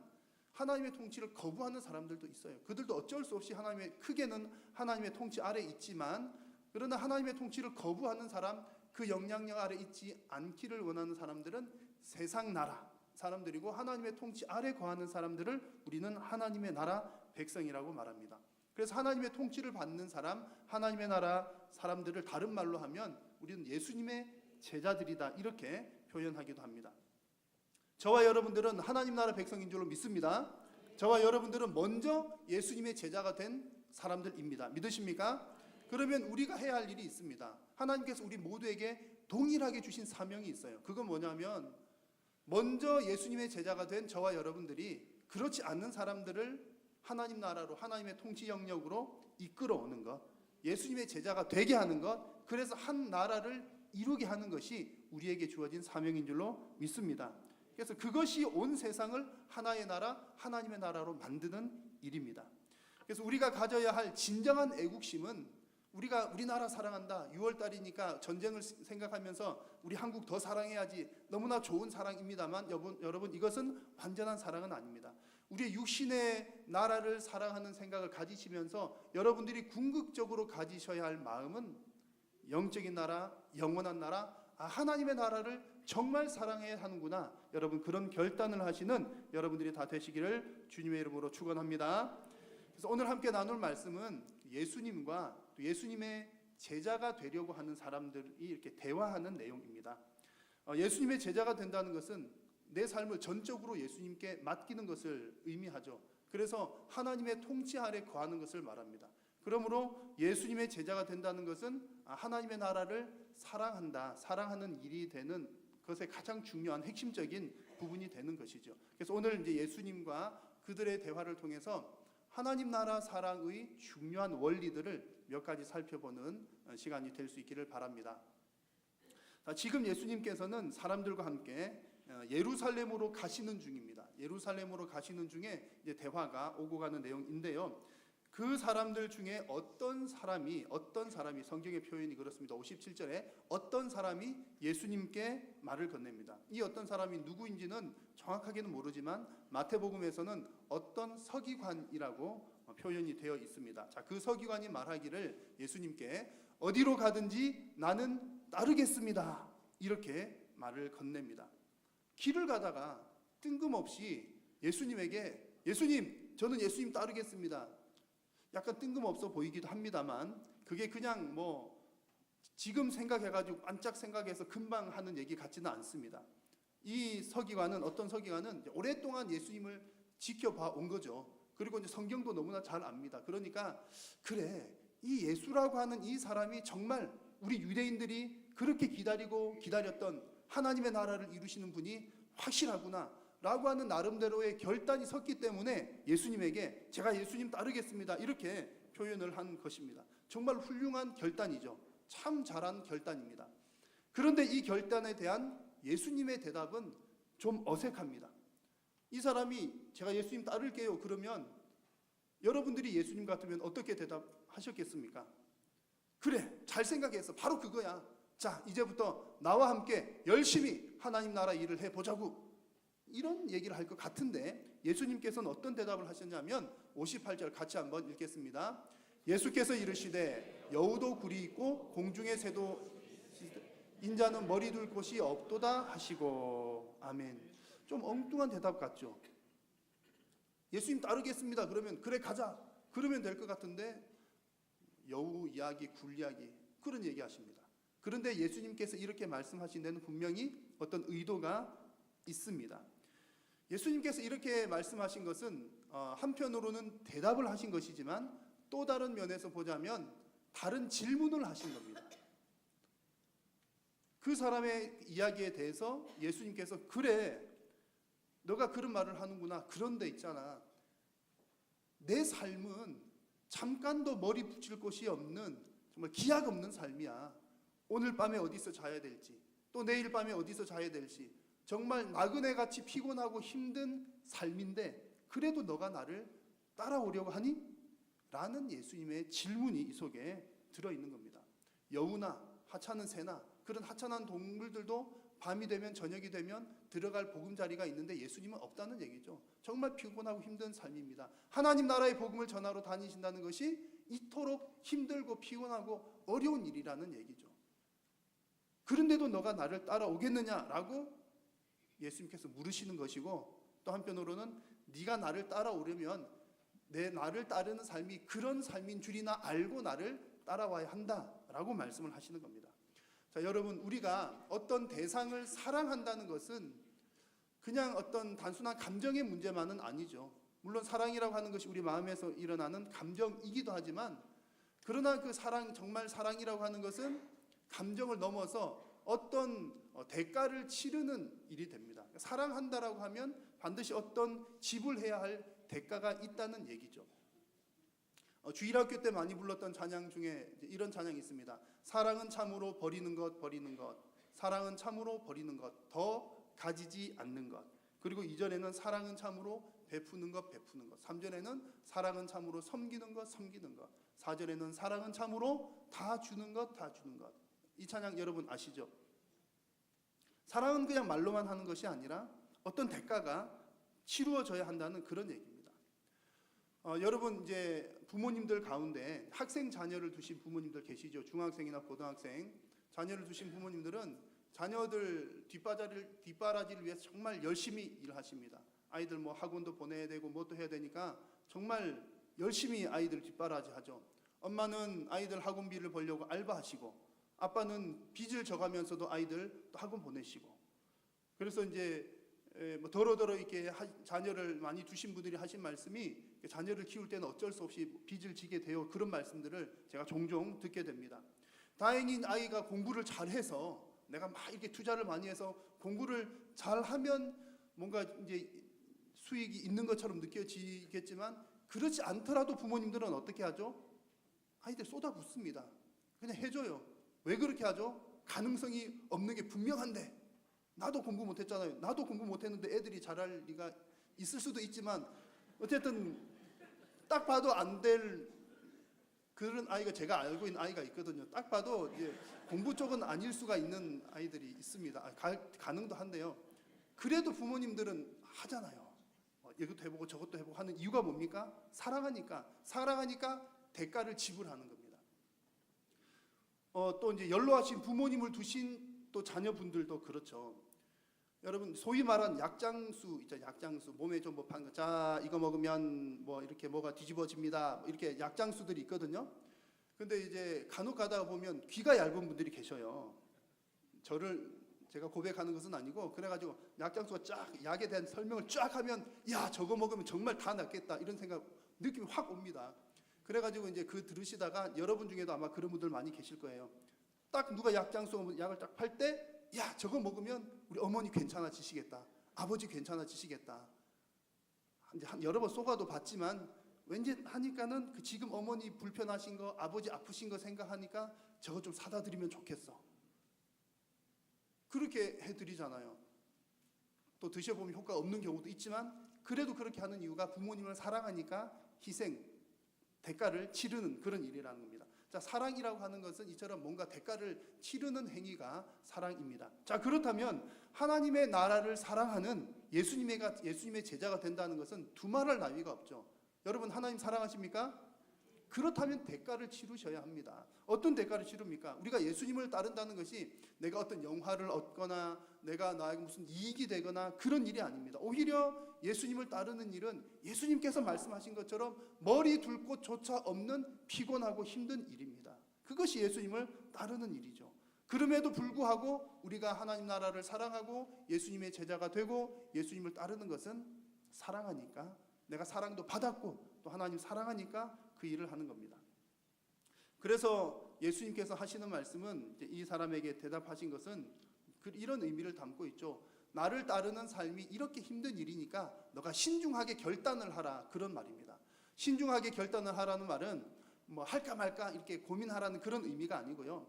하나님의 통치를 거부하는 사람들도 있어요. 그들도 어쩔 수 없이 크게는 하나님의 통치 아래 있지만 그러나 하나님의 통치를 거부하는 사람, 그 영향력 아래 있지 않기를 원하는 사람들은 세상 나라 사람들이고 하나님의 통치 아래 거하는 사람들을 우리는 하나님의 나라 백성이라고 말합니다. 그래서 하나님의 통치를 받는 사람, 하나님의 나라 사람들을 다른 말로 하면 우리는 예수님의 제자들이다 이렇게 표현하기도 합니다. 저와 여러분들은 하나님 나라 백성인 줄로 믿습니다. 저와 여러분들은 먼저 예수님의 제자가 된 사람들입니다. 믿으십니까? 그러면 우리가 해야 할 일이 있습니다. 하나님께서 우리 모두에게 동일하게 주신 사명이 있어요. 그건 뭐냐면 먼저 예수님의 제자가 된 저와 여러분들이 그렇지 않는 사람들을 하나님 나라로, 하나님의 통치 영역으로 이끌어오는 것, 예수님의 제자가 되게 하는 것, 그래서 한 나라를 이루게 하는 것이 우리에게 주어진 사명인 줄로 믿습니다. 그래서 그것이 온 세상을 하나의 나라, 하나님의 나라로 만드는 일입니다. 그래서 우리가 가져야 할 진정한 애국심은 우리가 우리나라 사랑한다, 6월달이니까 전쟁을 생각하면서 우리 한국 더 사랑해야지, 너무나 좋은 사랑입니다만 여러분 이것은 완전한 사랑은 아닙니다. 우리의 육신의 나라를 사랑하는 생각을 가지시면서 여러분들이 궁극적으로 가지셔야 할 마음은 영적인 나라, 영원한 나라, 하나님의 나라를 정말 사랑해야 하는구나, 여러분 그런 결단을 하시는 여러분들이 다 되시기를 주님의 이름으로 축원합니다. 그래서 오늘 함께 나눌 말씀은 예수님과 또 예수님의 제자가 되려고 하는 사람들이 이렇게 대화하는 내용입니다. 예수님의 제자가 된다는 것은 내 삶을 전적으로 예수님께 맡기는 것을 의미하죠. 그래서 하나님의 통치 아래 거하는 것을 말합니다. 그러므로 예수님의 제자가 된다는 것은 하나님의 나라를 사랑한다, 사랑하는 일이 되는 것의 가장 중요한 핵심적인 부분이 되는 것이죠. 그래서 오늘 이제 예수님과 그들의 대화를 통해서 하나님 나라 사랑의 중요한 원리들을 몇 가지 살펴보는 시간이 될 수 있기를 바랍니다. 지금 예수님께서는 사람들과 함께 예루살렘으로 가시는 중입니다. 예루살렘으로 가시는 중에 이제 대화가 오고 가는 내용인데요. 그 사람들 중에 어떤 사람이 성경의 표현이 그렇습니다. 57절에 어떤 사람이 예수님께 말을 건넵니다. 이 어떤 사람이 누구인지는 정확하게는 모르지만 마태복음에서는 어떤 서기관이라고 표현이 되어 있습니다. 자, 그 서기관이 말하기를 예수님께 어디로 가든지 나는 따르겠습니다, 이렇게 말을 건넵니다. 길을 가다가 뜬금없이 예수님에게 예수님, 저는 예수님 따르겠습니다. 약간 뜬금없어 보이기도 합니다만 그게 그냥 지금 생각해가지고 반짝 생각해서 금방 하는 얘기 같지는 않습니다. 이 서기관은, 어떤 서기관은 오랫동안 예수님을 지켜봐 온 거죠. 그리고 이제 성경도 너무나 잘 압니다. 그러니까 그래, 이 예수라고 하는 이 사람이 정말 우리 유대인들이 그렇게 기다렸던 하나님의 나라를 이루시는 분이 확실하구나 라고 하는 나름대로의 결단이 섰기 때문에 예수님에게 제가 예수님 따르겠습니다, 이렇게 표현을 한 것입니다. 정말 훌륭한 결단이죠. 참 잘한 결단입니다. 그런데 이 결단에 대한 예수님의 대답은 좀 어색합니다. 이 사람이 제가 예수님 따를게요 그러면 여러분들이 예수님 같으면 어떻게 대답하셨겠습니까? 그래, 잘 생각해서 바로 그거야. 자, 이제부터 나와 함께 열심히 하나님 나라 일을 해보자고, 이런 얘기를 할 것 같은데 예수님께서는 어떤 대답을 하셨냐면 58절 같이 한번 읽겠습니다. 예수께서 이르시되 여우도 굴이 있고 공중의 새도 인자는 머리 둘 곳이 없도다 하시고. 아멘. 좀 엉뚱한 대답 같죠. 예수님 따르겠습니다 그러면 그래 가자 그러면 될 것 같은데 여우 이야기, 굴 이야기, 그런 얘기 하십니다. 그런데 예수님께서 이렇게 말씀하신 데는 분명히 어떤 의도가 있습니다. 예수님께서 이렇게 말씀하신 것은 한편으로는 대답을 하신 것이지만 또 다른 면에서 보자면 다른 질문을 하신 겁니다. 그 사람의 이야기에 대해서 예수님께서 그래, 너가 그런 말을 하는구나. 그런데 있잖아, 내 삶은 잠깐도 머리 붙일 곳이 없는 정말 기약 없는 삶이야. 오늘 밤에 어디서 자야 될지, 또 내일 밤에 어디서 자야 될지, 정말 나그네같이 피곤하고 힘든 삶인데 그래도 너가 나를 따라오려고 하니? 라는 예수님의 질문이 이 속에 들어있는 겁니다. 여우나 하찮은 새나 그런 하찮은 동물들도 밤이 되면 저녁이 되면 들어갈 보금자리가 있는데 예수님은 없다는 얘기죠. 정말 피곤하고 힘든 삶입니다. 하나님 나라의 복음을 전하러 다니신다는 것이 이토록 힘들고 피곤하고 어려운 일이라는 얘기죠. 그런데도 너가 나를 따라오겠느냐라고 예수님께서 물으시는 것이고, 또 한편으로는 네가 나를 따라오려면 나를 따르는 삶이 그런 삶인 줄이나 알고 나를 따라와야 한다라고 말씀을 하시는 겁니다. 자, 여러분, 우리가 어떤 대상을 사랑한다는 것은 그냥 어떤 단순한 감정의 문제만은 아니죠. 물론 사랑이라고 하는 것이 우리 마음에서 일어나는 감정이기도 하지만, 그러나 그 사랑, 정말 사랑이라고 하는 것은 감정을 넘어서 어떤 대가를 치르는 일이 됩니다. 사랑한다라고 하면 반드시 어떤 지불해야 할 대가가 있다는 얘기죠. 주일학교 때 많이 불렀던 찬양 중에 이런 찬양이 있습니다. 사랑은 참으로 버리는 것, 버리는 것. 사랑은 참으로 버리는 것, 더 가지지 않는 것. 그리고 2절에는 사랑은 참으로 베푸는 것, 베푸는 것. 3절에는 사랑은 참으로 섬기는 것, 섬기는 것. 4절에는 사랑은 참으로 다 주는 것, 다 주는 것. 이 찬양 여러분 아시죠? 사랑은 그냥 말로만 하는 것이 아니라 어떤 대가가 치루어져야 한다는 그런 얘기입니다. 여러분, 이제 부모님들 가운데 학생 자녀를 두신 부모님들 계시죠? 중학생이나 고등학생 자녀를 두신 부모님들은 자녀들 뒷바라지를 위해서 정말 열심히 일하십니다. 아이들 뭐 학원도 보내야 되고 뭣도 해야 되니까 정말 열심히 아이들 뒷바라지 하죠. 엄마는 아이들 학원비를 벌려고 알바하시고, 아빠는 빚을 져가면서도 아이들 또 학원 보내시고. 그래서 이제 뭐 더러더러 이렇게 자녀를 많이 두신 분들이 하신 말씀이, 자녀를 키울 때는 어쩔 수 없이 빚을 지게 돼요. 그런 말씀들을 제가 종종 듣게 됩니다. 다행히 아이가 공부를 잘해서, 내가 막 이렇게 투자를 많이 해서 공부를 잘하면 뭔가 이제 수익이 있는 것처럼 느껴지겠지만, 그렇지 않더라도 부모님들은 어떻게 하죠? 아이들 쏟아붓습니다. 그냥 해줘요. 왜 그렇게 하죠? 가능성이 없는 게 분명한데, 나도 공부 못했잖아요. 나도 공부 못했는데 애들이 잘할 리가 있을 수도 있지만, 어쨌든 딱 봐도 안 될 그런 아이가, 제가 알고 있는 아이가 있거든요. 딱 봐도 이제 공부 쪽은 아닐 수가 있는 아이들이 있습니다. 가능도 한데요. 그래도 부모님들은 하잖아요. 이것도 해보고 저것도 해보고 하는 이유가 뭡니까? 사랑하니까 대가를 지불하는 겁니다. 또 이제 연로하신 부모님을 두신 또 자녀분들도 그렇죠. 여러분, 소위 말한 약장수 있죠. 약장수, 몸에 좀 뭐 판 거, 자 이거 먹으면 뭐 이렇게 뭐가 뒤집어집니다, 이렇게 약장수들이 있거든요. 근데 이제 간혹 가다가 보면 귀가 얇은 분들이 계셔요. 제가 고백하는 것은 아니고, 그래가지고 약장수가 쫙, 약에 대한 설명을 쫙 하면, 야 저거 먹으면 정말 다 낫겠다, 이런 느낌이 확 옵니다. 그래가지고 이제 그 들으시다가 여러분 중에도 아마 그런 분들 많이 계실 거예요. 딱 누가 약장수 약을 딱 팔 때, 야 저거 먹으면 우리 어머니 괜찮아지시겠다, 아버지 괜찮아지시겠다. 이제 여러 번 쏘가도 봤지만 왠지 하니까는 그 지금 어머니 불편하신 거, 아버지 아프신 거 생각하니까 저거 좀 사다 드리면 좋겠어, 그렇게 해드리잖아요. 또 드셔보면 효과가 없는 경우도 있지만, 그래도 그렇게 하는 이유가 부모님을 사랑하니까 희생, 대가를 치르는 그런 일이라는 겁니다. 자, 사랑이라고 하는 것은 이처럼 뭔가 대가를 치르는 행위가 사랑입니다. 자, 그렇다면 하나님의 나라를 사랑하는 예수님의 제자가 된다는 것은 두말할 나위가 없죠. 여러분, 하나님 사랑하십니까? 그렇다면 대가를 치르셔야 합니다. 어떤 대가를 치릅니까? 우리가 예수님을 따른다는 것이 내가 어떤 영화를 얻거나 내가 나에게 무슨 이익이 되거나 그런 일이 아닙니다. 오히려 예수님을 따르는 일은 예수님께서 말씀하신 것처럼 머리 둘 곳조차 없는 피곤하고 힘든 일입니다. 그것이 예수님을 따르는 일이죠. 그럼에도 불구하고 우리가 하나님 나라를 사랑하고 예수님의 제자가 되고 예수님을 따르는 것은 사랑하니까, 내가 사랑도 받았고 또 하나님 사랑하니까 그 일을 하는 겁니다. 그래서 예수님께서 하시는 말씀은, 이 사람에게 대답하신 것은 이런 의미를 담고 있죠. 나를 따르는 삶이 이렇게 힘든 일이니까 너가 신중하게 결단을 하라, 그런 말입니다. 신중하게 결단을 하라는 말은 뭐 할까 말까 이렇게 고민하라는 그런 의미가 아니고요.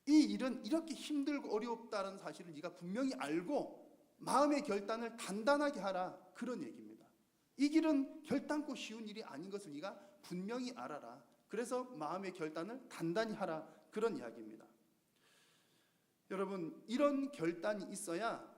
이 일은 이렇게 힘들고 어렵다는 사실을 네가 분명히 알고 마음의 결단을 단단하게 하라, 그런 얘기입니다. 이 길은 결단코 쉬운 일이 아닌 것을 네가 분명히 알아라. 그래서 마음의 결단을 단단히 하라, 그런 이야기입니다. 여러분, 이런 결단이 있어야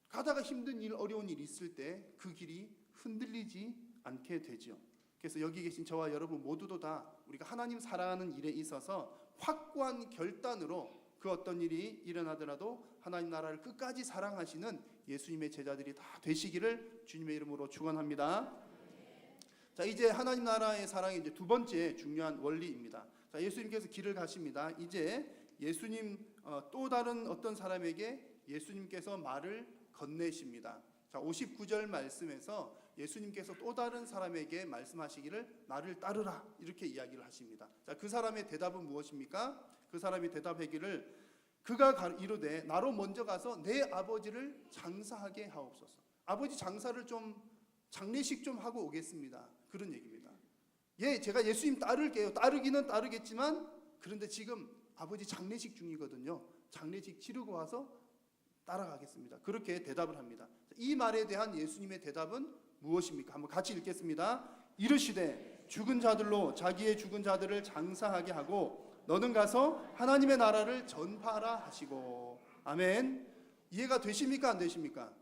가다가 힘든 일, 어려운 일이 있을 때 그 길이 흔들리지 않게 되죠. 그래서 여기 계신 저와 여러분 모두도 다 우리가 하나님 사랑하는 일에 있어서 확고한 결단으로 그 어떤 일이 일어나더라도 하나님 나라를 끝까지 사랑하시는 예수님의 제자들이 다 되시기를 주님의 이름으로 축원합니다. 자, 이제 하나님 나라의 사랑의 이제 두 번째 중요한 원리입니다. 자, 예수님께서 길을 가십니다. 이제 예수님 또 다른 어떤 사람에게 예수님께서 말을 건네십니다. 자, 59절 말씀에서 예수님께서 또 다른 사람에게 말씀하시기를 나를 따르라 이렇게 이야기를 하십니다. 자, 그 사람의 대답은 무엇입니까? 그 사람이 대답하기를 그가 이르되 나로 먼저 가서 내 아버지를 장사하게 하옵소서. 아버지 장사를 좀 장례식 좀 하고 오겠습니다. 그런 얘기입니다. 예, 제가 예수님 따를게요. 따르기는 따르겠지만 그런데 지금 아버지 장례식 중이거든요. 장례식 치르고 와서 따라가겠습니다. 그렇게 대답을 합니다. 이 말에 대한 예수님의 대답은 무엇입니까? 한번 같이 읽겠습니다. 이르시되 죽은 자들로 자기의 죽은 자들을 장사하게 하고 너는 가서 하나님의 나라를 전파하라 하시고. 아멘. 이해가 되십니까? 안 되십니까?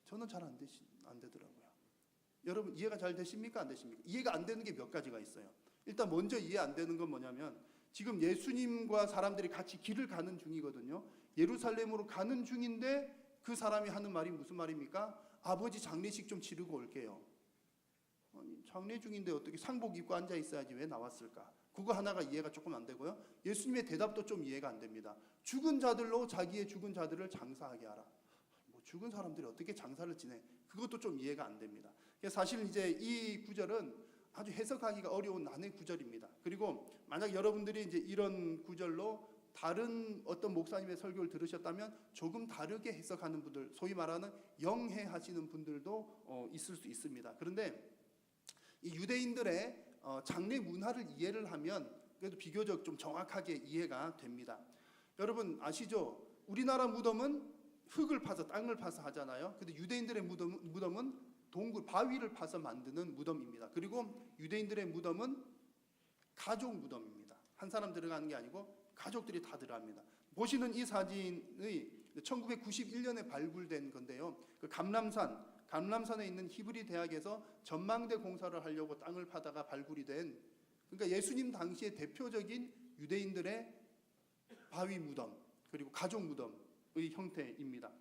저는 잘 안 되더라고요. 여러분 이해가 잘 되십니까? 안 되십니까? 이해가 안 되는 게 몇 가지가 있어요. 일단 먼저 이해 안 되는 건 뭐냐면 지금 예수님과 사람들이 같이 길을 가는 중이거든요. 예루살렘으로 가는 중인데 그 사람이 하는 말이 무슨 말입니까? 아버지 장례식 좀 치르고 올게요. 아니, 장례 중인데 어떻게 상복 입고 앉아 있어야지 왜 나왔을까? 그거 하나가 이해가 조금 안 되고요. 예수님의 대답도 좀 이해가 안 됩니다. 죽은 자들로 자기의 죽은 자들을 장사하게 하라. 뭐 죽은 사람들이 어떻게 장사를 지내? 그것도 좀 이해가 안 됩니다. 사실 이제 이 구절은 아주 해석하기가 어려운 난해 구절입니다. 그리고 만약 여러분들이 이제 이런 구절로 다른 어떤 목사님의 설교를 들으셨다면 조금 다르게 해석하는 분들, 소위 말하는 영해하시는 분들도 있을 수 있습니다. 그런데 이 유대인들의 장례 문화를 이해를 하면 그래도 비교적 좀 정확하게 이해가 됩니다. 여러분 아시죠? 우리나라 무덤은 흙을 파서 땅을 파서 하잖아요. 근데 유대인들의 무덤은 동굴 바위를 파서 만드는 무덤입니다. 그리고 유대인들의 무덤은 가족 무덤입니다. 한 사람 들어가는 게 아니고 가족들이 다 들어갑니다. 보시는 이 사진의 1991년에 발굴된 건데요. 그 감람산에 있는 히브리 대학에서 전망대 공사를 하려고 땅을 파다가 발굴이 된, 그러니까 예수님 당시의 대표적인 유대인들의 바위 무덤 그리고 가족 무덤의 형태입니다.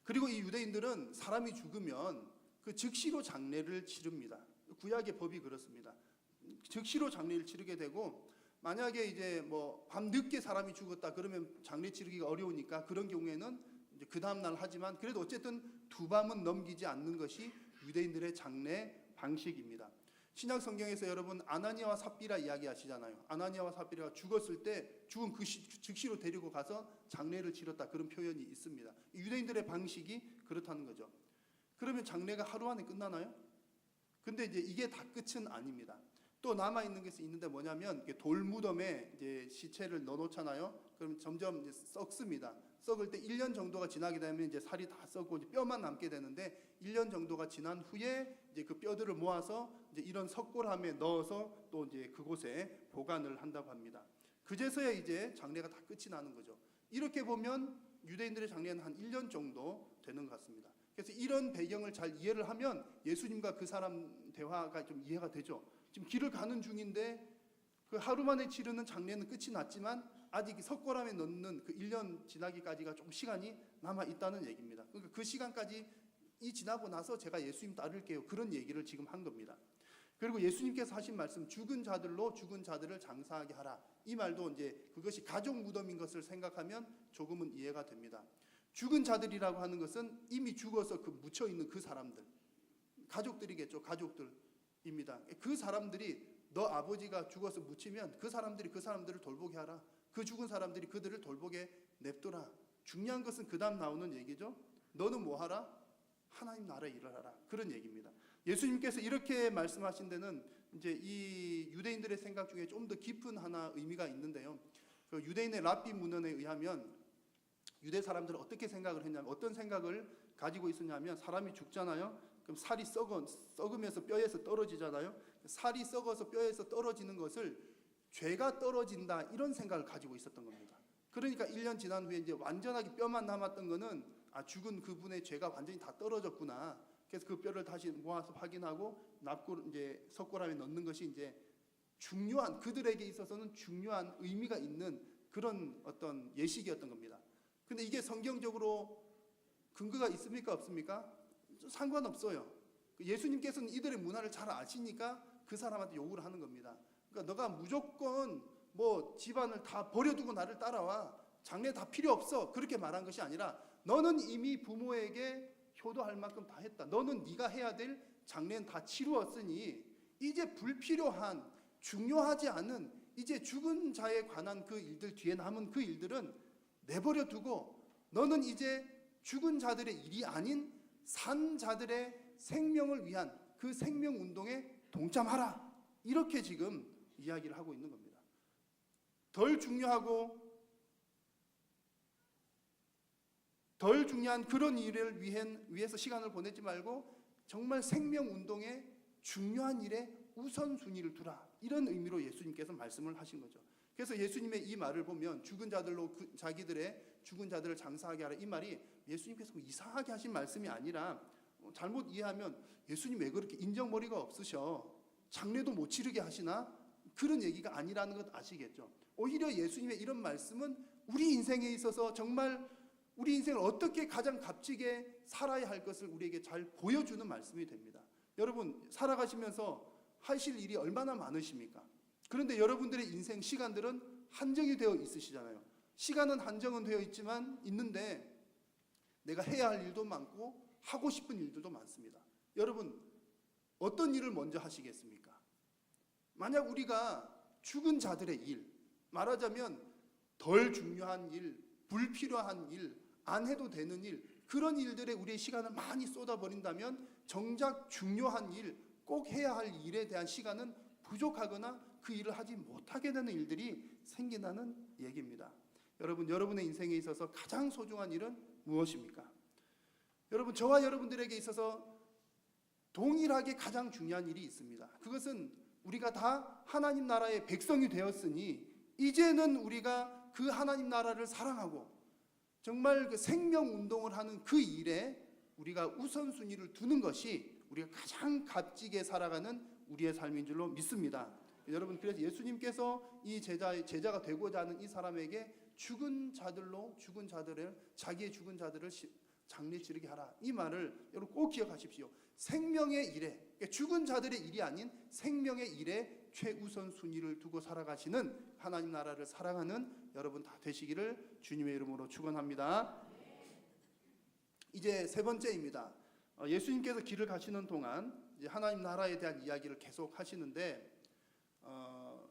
그리고 이 유대인들은 사람이 죽으면 그 즉시로 장례를 치릅니다. 구약의 법이 그렇습니다. 즉시로 장례를 치르게 되고 만약에 이제 뭐 밤늦게 사람이 죽었다 그러면 장례 치르기가 어려우니까 그런 경우에는 이제 그 다음 날 하지만 그래도 어쨌든 두 밤은 넘기지 않는 것이 유대인들의 장례 방식입니다. 신약 성경에서 여러분 아나니아와 삽비라 이야기하시잖아요. 아나니아와 삽비라가 죽었을 때 죽은 그 즉시로 데리고 가서 장례를 치렀다 그런 표현이 있습니다. 유대인들의 방식이 그렇다는 거죠. 그러면 장례가 하루 안에 끝나나요? 근데 이제 이게 다 끝은 아닙니다. 또 남아 있는 것이 있는데 뭐냐면 돌무덤에 이제 시체를 넣어놓잖아요. 그럼 점점 이제 썩습니다. 썩을 때 1년 정도가 지나게 되면 이제 살이 다 썩고 이제 뼈만 남게 되는데 1년 정도가 지난 후에 이제 그 뼈들을 모아서 이제 이런 석고람에 넣어서 또 이제 그곳에 보관을 한다고 합니다. 그제서야 이제 장례가 다 끝이 나는 거죠. 이렇게 보면 유대인들의 장례는 한 1년 정도 되는 것 같습니다. 그래서 이런 배경을 잘 이해를 하면 예수님과 그 사람 대화가 좀 이해가 되죠. 지금 길을 가는 중인데 그 하루 만에 치르는 장례는 끝이 났지만 아직 석고람에 넣는 그 1년 지나기까지가 좀 시간이 남아 있다는 얘기입니다. 그러니까 그 시간까지 지나고 나서 제가 예수님 따를게요. 그런 얘기를 지금 한 겁니다. 그리고 예수님께서 하신 말씀 죽은 자들로 죽은 자들을 장사하게 하라. 이 말도 이제 그것이 가족 무덤인 것을 생각하면 조금은 이해가 됩니다. 죽은 자들이라고 하는 것은 이미 죽어서 그 묻혀 있는 그 사람들, 가족들이겠죠. 가족들입니다. 그 사람들이 너 아버지가 죽어서 묻히면 그 사람들이 그 사람들을 돌보게 하라. 그 죽은 사람들이 그들을 돌보게 냅둬라. 중요한 것은 그 다음 나오는 얘기죠. 너는 뭐 하라? 하나님 나라의 일을 하라. 그런 얘기입니다. 예수님께서 이렇게 말씀하신 데는 이제 이 유대인들의 생각 중에 좀 더 깊은 하나 의미가 있는데요. 그 유대인의 랍비 문헌에 의하면 유대 사람들은 어떻게 생각을 했냐면 어떤 생각을 가지고 있었냐면 사람이 죽잖아요. 그럼 살이 썩으면서 뼈에서 떨어지잖아요. 살이 썩어서 뼈에서 떨어지는 것을 죄가 떨어진다 이런 생각을 가지고 있었던 겁니다. 그러니까 1년 지난 후에 이제 완전하게 뼈만 남았던 거는 죽은 그분의 죄가 완전히 다 떨어졌구나. 그래서 그 뼈를 다시 모아서 확인하고 이제 석고람에 넣는 것이 이제 중요한, 그들에게 있어서는 중요한 의미가 있는 그런 어떤 예식이었던 겁니다. 근데 이게 성경적으로 근거가 있습니까? 없습니까? 상관없어요. 예수님께서는 이들의 문화를 잘 아시니까 그 사람한테 요구를 하는 겁니다. 그러니까 너가 무조건 뭐 집안을 다 버려두고 나를 따라와. 장례 다 필요 없어. 그렇게 말한 것이 아니라 너는 이미 부모에게 효도할 만큼 다 했다. 너는 네가 해야 될 장례는 다 치루었으니 이제 불필요한 중요하지 않은 이제 죽은 자에 관한 그 일들, 뒤에 남은 그 일들은 내버려 두고 너는 이제 죽은 자들의 일이 아닌 산 자들의 생명을 위한 그 생명 운동에 동참하라. 이렇게 지금 이야기를 하고 있는 겁니다. 덜 중요한 그런 일을 위해서 시간을 보내지 말고 정말 생명 운동에 중요한 일에 우선순위를 두라. 이런 의미로 예수님께서 말씀을 하신 거죠. 그래서 예수님의 이 말을 보면 죽은 자들로 자기들의 죽은 자들을 장사하게 하라. 이 말이 예수님께서 뭐 이상하게 하신 말씀이 아니라 잘못 이해하면 예수님 왜 그렇게 인정머리가 없으셔? 장례도 못 치르게 하시나? 그런 얘기가 아니라는 것 아시겠죠? 오히려 예수님의 이런 말씀은 우리 인생에 있어서 정말 우리 인생을 어떻게 가장 값지게 살아야 할 것을 우리에게 잘 보여주는 말씀이 됩니다. 여러분 살아가시면서 하실 일이 얼마나 많으십니까? 그런데 여러분들의 인생 시간들은 한정이 되어 있으시잖아요. 시간은 한정은 되어 있는데 내가 해야 할 일도 많고 하고 싶은 일들도 많습니다. 여러분 어떤 일을 먼저 하시겠습니까? 만약 우리가 죽은 자들의 일, 말하자면 덜 중요한 일, 불필요한 일, 안 해도 되는 일, 그런 일들에 우리의 시간을 많이 쏟아버린다면 정작 중요한 일, 꼭 해야 할 일에 대한 시간은 부족하거나 그 일을 하지 못하게 되는 일들이 생긴다는 얘기입니다. 여러분, 여러분의 인생에 있어서 가장 소중한 일은 무엇입니까? 여러분, 저와 여러분들에게 있어서 동일하게 가장 중요한 일이 있습니다. 그것은 우리가 다 하나님 나라의 백성이 되었으니 이제는 우리가 그 하나님 나라를 사랑하고 정말 그 생명 운동을 하는 그 일에 우리가 우선순위를 두는 것이 우리가 가장 값지게 살아가는 우리의 삶인 줄로 믿습니다. 여러분, 그래서 예수님께서 이 제자가 되고자 하는 이 사람에게 자기의 죽은 자들을 장례 치르게 하라. 이 말을 여러분 꼭 기억하십시오. 생명의 일에, 그러니까 죽은 자들의 일이 아닌 생명의 일에 최우선 순위를 두고 살아가시는 하나님 나라를 사랑하는 여러분 다 되시기를 주님의 이름으로 축원합니다. 이제 세 번째입니다. 예수님께서 길을 가시는 동안 이제 하나님 나라에 대한 이야기를 계속 하시는데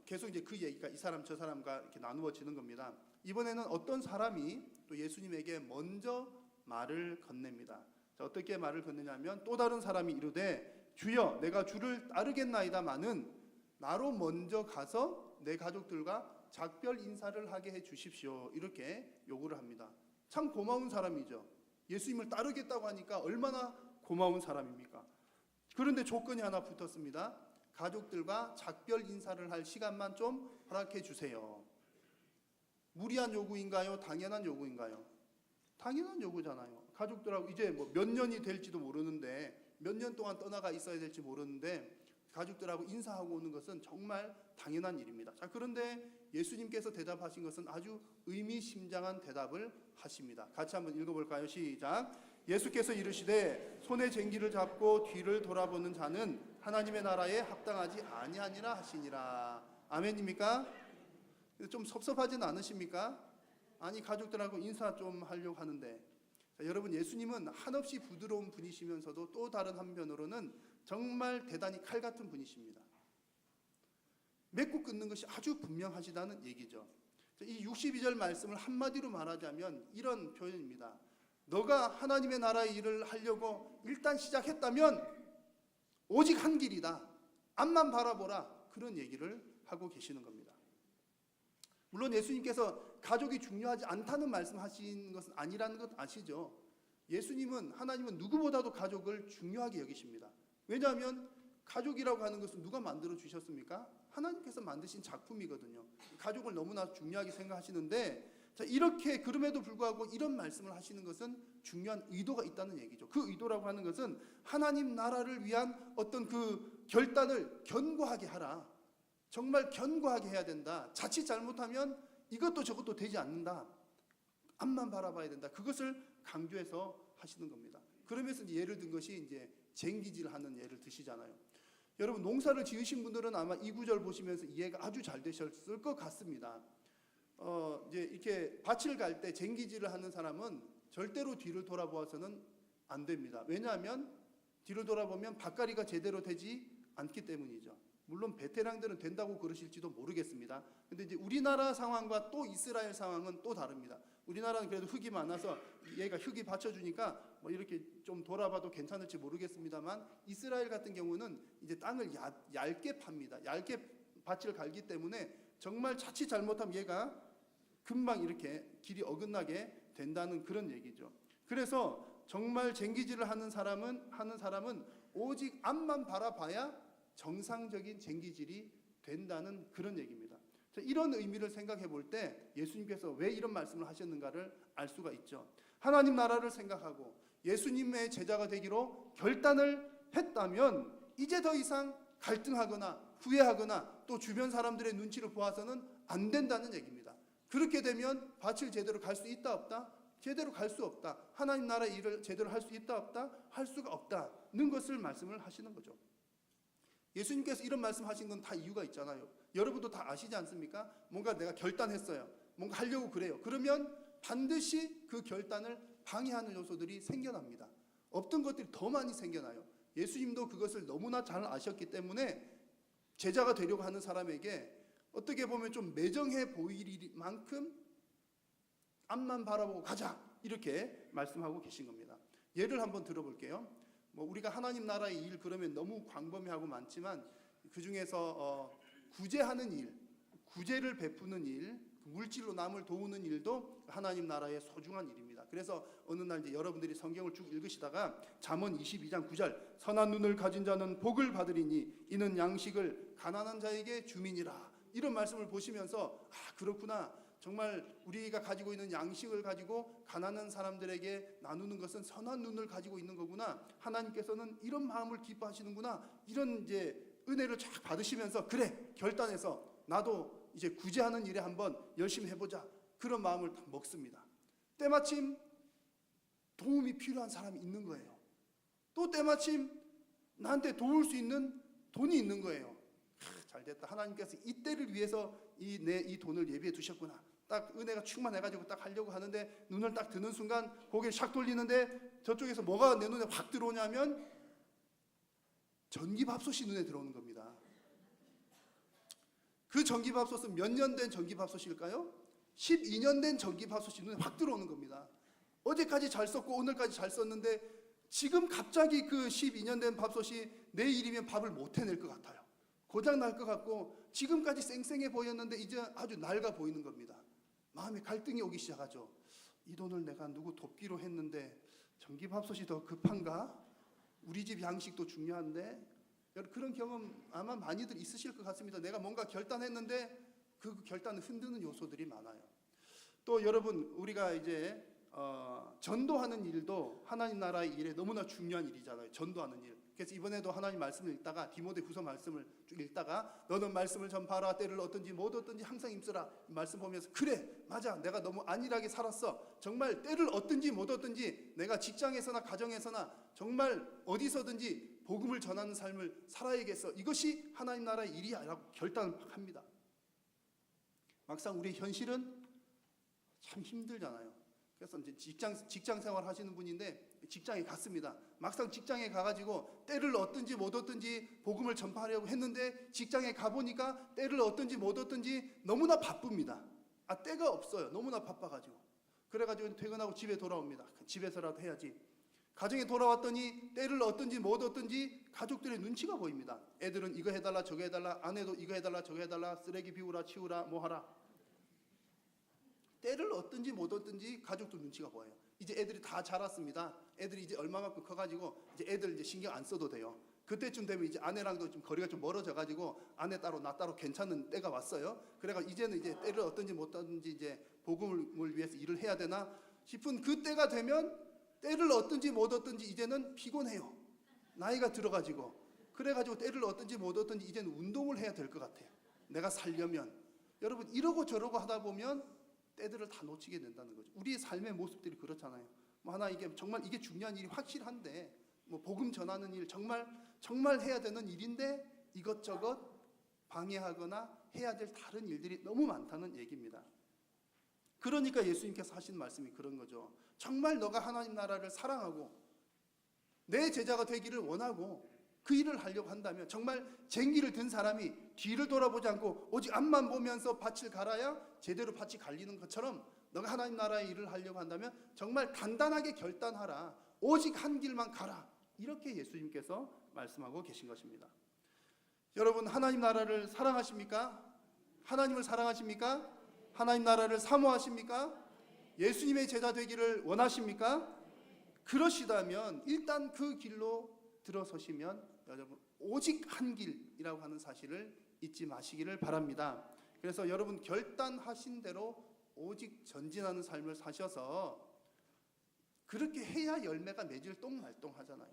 계속 이제 그 얘기가 이 사람 저 사람과 이렇게 나누어지는 겁니다. 이번에는 어떤 사람이 또 예수님에게 먼저 말을 건넵니다. 자, 어떻게 말을 건네냐면 또 다른 사람이 이르되 주여 내가 주를 따르겠나이다마는 나로 먼저 가서 내 가족들과 작별 인사를 하게 해 주십시오. 이렇게 요구를 합니다. 참 고마운 사람이죠. 예수님을 따르겠다고 하니까 얼마나 고마운 사람입니까? 그런데 조건이 하나 붙었습니다. 가족들과 작별 인사를 할 시간만 좀 허락해 주세요. 무리한 요구인가요? 당연한 요구인가요? 당연한 요구잖아요. 가족들하고 이제 뭐 몇 년이 될지도 모르는데 몇 년 동안 떠나가 있어야 될지 모르는데 가족들하고 인사하고 오는 것은 정말 당연한 일입니다. 자, 그런데 예수님께서 대답하신 것은 아주 의미심장한 대답을 하십니다. 같이 한번 읽어볼까요? 시작. 예수께서 이르시되 손에 쟁기를 잡고 뒤를 돌아보는 자는 하나님의 나라에 합당하지 아니하니라 하시니라. 아멘입니까? 좀 섭섭하진 않으십니까? 아니 가족들하고 인사 좀 하려고 하는데 자, 여러분 예수님은 한없이 부드러운 분이시면서도 또 다른 한편으로는 정말 대단히 칼 같은 분이십니다. 맺고 끊는 것이 아주 분명하시다는 얘기죠. 이 62절 말씀을 한마디로 말하자면 이런 표현입니다. 너가 하나님의 나라의 일을 하려고 일단 시작했다면 오직 한 길이다. 앞만 바라보라. 그런 얘기를 하고 계시는 겁니다. 물론 예수님께서 가족이 중요하지 않다는 말씀하신 것은 아니라는 것 아시죠? 하나님은 누구보다도 가족을 중요하게 여기십니다. 왜냐하면 가족이라고 하는 것은 누가 만들어 주셨습니까? 하나님께서 만드신 작품이거든요. 가족을 너무나 중요하게 생각하시는데 자, 이렇게 그럼에도 불구하고 이런 말씀을 하시는 것은 중요한 의도가 있다는 얘기죠. 그 의도라고 하는 것은 하나님 나라를 위한 어떤 그 결단을 견고하게 하라. 정말 견고하게 해야 된다. 자칫 잘못하면 이것도 저것도 되지 않는다. 앞만 바라봐야 된다. 그것을 강조해서 하시는 겁니다. 그러면서 이제 예를 든 것이 이제 쟁기질하는 예를 드시잖아요. 여러분 농사를 지으신 분들은 아마 이 구절 보시면서 이해가 아주 잘 되셨을 것 같습니다. 이제 이렇게 밭을 갈 때 쟁기질을 하는 사람은 절대로 뒤를 돌아보아서는 안 됩니다. 왜냐하면 뒤를 돌아보면 밭갈이가 제대로 되지 않기 때문이죠. 물론 베테랑들은 된다고 그러실지도 모르겠습니다. 근데 이제 우리나라 상황과 또 이스라엘 상황은 또 다릅니다. 우리나라는 그래도 흙이 많아서 얘가 흙이 받쳐주니까 뭐 이렇게 좀 돌아봐도 괜찮을지 모르겠습니다만 이스라엘 같은 경우는 이제 땅을 얇게 팝니다. 얇게 밭을 갈기 때문에 정말 자칫 잘못하면 얘가 금방 이렇게 길이 어긋나게 된다는 그런 얘기죠. 그래서 정말 쟁기질을 하는 사람은 오직 앞만 바라봐야 정상적인 쟁기질이 된다는 그런 얘기입니다. 이런 의미를 생각해 볼 때 예수님께서 왜 이런 말씀을 하셨는가를 알 수가 있죠. 하나님 나라를 생각하고 예수님의 제자가 되기로 결단을 했다면 이제 더 이상 갈등하거나 후회하거나 또 주변 사람들의 눈치를 보아서는 안 된다는 얘기입니다. 그렇게 되면 밭을 제대로 갈 수 있다 없다? 제대로 갈 수 없다. 하나님 나라의 일을 제대로 할 수 있다 없다? 할 수가 없다는 것을 말씀을 하시는 거죠. 예수님께서 이런 말씀하신 건 다 이유가 있잖아요. 여러분도 다 아시지 않습니까? 뭔가 내가 결단했어요. 뭔가 하려고 그래요. 그러면 반드시 그 결단을 방해하는 요소들이 생겨납니다. 없던 것들이 더 많이 생겨나요. 예수님도 그것을 너무나 잘 아셨기 때문에 제자가 되려고 하는 사람에게 어떻게 보면 좀 매정해 보일 만큼 앞만 바라보고 가자 이렇게 말씀하고 계신 겁니다. 예를 한번 들어볼게요. 우리가 하나님 나라의 일 그러면 너무 광범위하고 많지만 그 중에서 구제하는 일, 구제를 베푸는 일, 물질로 남을 도우는 일도 하나님 나라의 소중한 일입니다. 그래서 어느 날 이제 여러분들이 성경을 쭉 읽으시다가 잠언 22장 9절 선한 눈을 가진 자는 복을 받으리니 이는 양식을 가난한 자에게 주민이라 이런 말씀을 보시면서 그렇구나. 정말 우리가 가지고 있는 양식을 가지고 가난한 사람들에게 나누는 것은 선한 눈을 가지고 있는 거구나. 하나님께서는 이런 마음을 기뻐하시는구나. 이런 이제 은혜를 쫙 받으시면서 그래 결단해서 나도 이제 구제하는 일에 한번 열심히 해보자. 그런 마음을 딱 먹습니다. 때마침 도움이 필요한 사람이 있는 거예요. 또 때마침 나한테 도울 수 있는 돈이 있는 거예요. 잘됐다. 하나님께서 이때를 위해서 이 돈을 예비해 두셨구나. 딱 은혜가 충만해가지고 딱 하려고 하는데 눈을 딱 드는 순간 고개를 샥 돌리는데 저쪽에서 뭐가 내 눈에 확 들어오냐면 전기밥솥이 눈에 들어오는 겁니다. 그 전기밥솥은 몇 년 된 전기밥솥일까요? 12년 된 전기밥솥이 눈에 확 들어오는 겁니다. 어제까지 잘 썼고 오늘까지 잘 썼는데 지금 갑자기 그 12년 된 밥솥이 내일이면 밥을 못 해낼 것 같아요. 고장 날 것 같고 지금까지 쌩쌩해 보였는데 이제 아주 낡아 보이는 겁니다. 마음에 갈등이 오기 시작하죠. 이 돈을 내가 누구 돕기로 했는데 전기밥솥이 더 급한가? 우리 집 양식도 중요한데 그런 경험 아마 많이들 있으실 것 같습니다. 내가 뭔가 결단했는데 그 결단을 흔드는 요소들이 많아요. 또 여러분 우리가 이제 전도하는 일도 하나님 나라의 일에 너무나 중요한 일이잖아요. 전도하는 일. 그래서 이번에도 하나님 말씀을 읽다가 디모데후서 말씀을 쭉 읽다가 너는 말씀을 전파하라 때를 얻든지 못 얻든지 항상 힘쓰라 말씀 보면서 그래 맞아 내가 너무 안일하게 살았어. 정말 때를 얻든지 못 얻든지 내가 직장에서나 가정에서나 정말 어디서든지 복음을 전하는 삶을 살아야겠어. 이것이 하나님 나라의 일이야 라고 결단을 합니다. 막상 우리 현실은 참 힘들잖아요. 그래서 이제 직장 생활 하시는 분인데 직장에 갔습니다. 막상 직장에 가가지고 때를 얻든지 못 얻든지 복음을 전파하려고 했는데 직장에 가보니까 때를 얻든지 못 얻든지 너무나 바쁩니다. 때가 없어요. 너무나 바빠가지고. 그래가지고 퇴근하고 집에 돌아옵니다. 집에서라도 해야지. 가정에 돌아왔더니 때를 얻든지 못 얻든지 가족들의 눈치가 보입니다. 애들은 이거 해달라 저거 해달라 아내도 이거 해달라 저거 해달라 쓰레기 비우라 치우라 뭐 하라. 때를 얻든지 못 얻든지 가족도 눈치가 보여요. 이제 애들이 다 자랐습니다. 애들이 이제 얼마만큼 커가지고 이제 애들 이제 신경 안 써도 돼요. 그때쯤 되면 이제 아내랑도 좀 거리가 좀 멀어져가지고 아내 따로 나 따로 괜찮은 때가 왔어요. 그래가 이제는 이제 때를 얻든지 못 얻든지 이제 복음을 위해서 일을 해야 되나 싶은 그 때가 되면 때를 얻든지 못 얻든지 이제는 피곤해요. 나이가 들어가지고 그래가지고 때를 얻든지 못 얻든지 이제는 운동을 해야 될 것 같아요. 내가 살려면 여러분 이러고 저러고 하다 보면 때들을 다 놓치게 된다는 거죠. 우리의 삶의 모습들이 그렇잖아요. 하나 이게 정말 이게 중요한 일이 확실한데 뭐 복음 전하는 일 정말 해야 되는 일인데 이것저것 방해하거나 해야 될 다른 일들이 너무 많다는 얘기입니다. 그러니까 예수님께서 하신 말씀이 그런 거죠. 정말 너가 하나님 나라를 사랑하고 내 제자가 되기를 원하고 그 일을 하려고 한다면 정말 쟁기를 든 사람이 뒤를 돌아보지 않고 오직 앞만 보면서 밭을 갈아야 제대로 밭이 갈리는 것처럼 너가 하나님 나라의 일을 하려고 한다면 정말 단단하게 결단하라. 오직 한 길만 가라. 이렇게 예수님께서 말씀하고 계신 것입니다. 여러분, 하나님 나라를 사랑하십니까? 하나님을 사랑하십니까? 하나님 나라를 사모하십니까? 예수님의 제자 되기를 원하십니까? 그러시다면 일단 그 길로 들어서시면 여러분 오직 한 길이라고 하는 사실을 잊지 마시기를 바랍니다. 그래서 여러분 결단하신 대로 오직 전진하는 삶을 사셔서 그렇게 해야 열매가 맺을 똥말똥하잖아요.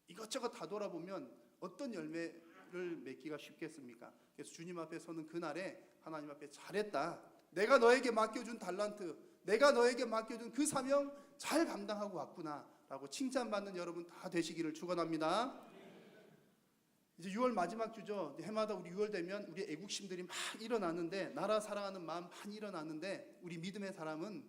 이것저것 다 돌아보면 어떤 열매를 맺기가 쉽겠습니까? 그래서 주님 앞에 서는 그날에 하나님 앞에 잘했다. 내가 너에게 맡겨준 달란트, 내가 너에게 맡겨준 그 사명 잘 감당하고 왔구나 라고 칭찬받는 여러분 다 되시기를 축원합니다. 이제 6월 마지막 주죠. 해마다 우리 6월 되면 우리 애국심들이 막 일어나는데, 나라 사랑하는 마음 많이 일어나는데, 우리 믿음의 사람은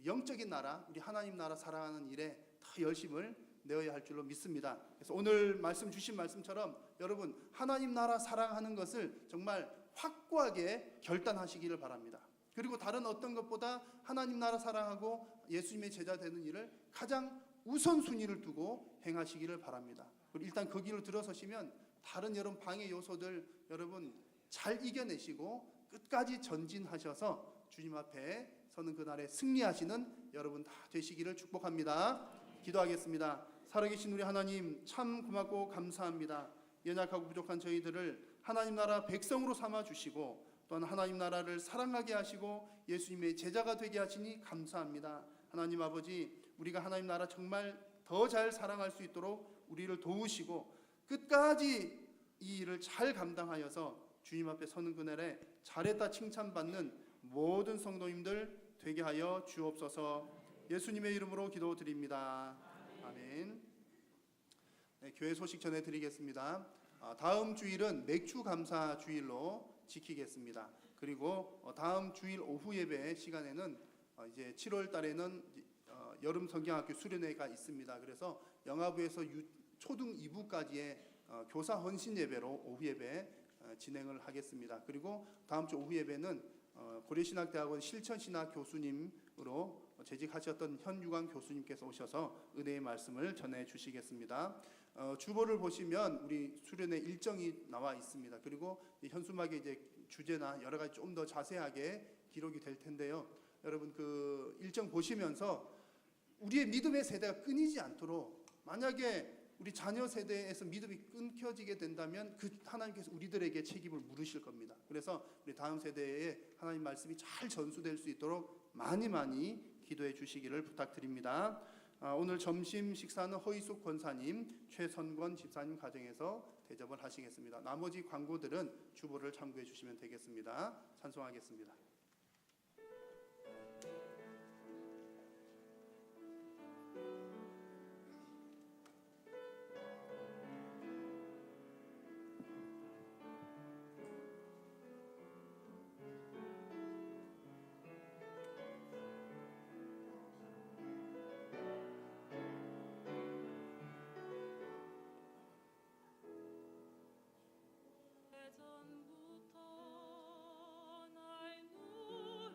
영적인 나라, 우리 하나님 나라 사랑하는 일에 더 열심을 내어야 할 줄로 믿습니다. 그래서 오늘 말씀 주신 말씀처럼 여러분 하나님 나라 사랑하는 것을 정말 확고하게 결단하시기를 바랍니다. 그리고 다른 어떤 것보다 하나님 나라 사랑하고 예수님의 제자 되는 일을 가장 우선순위를 두고 행하시기를 바랍니다. 그리고 일단 그 길을 들어서시면 다른 여러분 방해 요소들 여러분 잘 이겨내시고 끝까지 전진하셔서 주님 앞에 서는 그날에 승리하시는 여러분 다 되시기를 축복합니다. 기도하겠습니다. 살아계신 우리 하나님 참 고맙고 감사합니다. 연약하고 부족한 저희들을 하나님 나라 백성으로 삼아 주시고 또한 하나님 나라를 사랑하게 하시고 예수님의 제자가 되게 하시니 감사합니다. 하나님 아버지, 우리가 하나님 나라 정말 더 잘 사랑할 수 있도록 우리를 도우시고 끝까지 이 일을 잘 감당하여서 주님 앞에 서는 그날에 잘했다 칭찬받는 모든 성도님들 되게 하여 주옵소서. 예수님의 이름으로 기도드립니다. 아멘. 네, 교회 소식 전해드리겠습니다. 다음 주일은 맥주 감사 주일로 지키겠습니다. 그리고 다음 주일 오후 예배 시간에는 이제 7월 달에는 여름 성경학교 수련회가 있습니다. 그래서 영화부에서 초등 2부까지의 교사 헌신 예배로 오후 예배 진행을 하겠습니다. 그리고 다음 주 오후 예배는 고려신학대학원 실천신학 교수님으로 재직하셨던 현유광 교수님께서 오셔서 은혜의 말씀을 전해 주시겠습니다. 주보를 보시면 우리 수련회 일정이 나와 있습니다. 그리고 현수막에 이제 주제나 여러 가지 좀 더 자세하게 기록이 될 텐데요. 여러분 그 일정 보시면서 우리의 믿음의 세대가 끊이지 않도록, 만약에 우리 자녀 세대에서 믿음이 끊겨지게 된다면 그 하나님께서 우리들에게 책임을 물으실 겁니다. 그래서 우리 다음 세대에 하나님 말씀이 잘 전수될 수 있도록 많이 기도해 주시기를 부탁드립니다. 오늘 점심 식사는 허이숙 권사님, 최선권 집사님 가정에서 대접을 하시겠습니다. 나머지 광고들은 주보를 참고해 주시면 되겠습니다. 찬송하겠습니다. 예전부터 날 누르는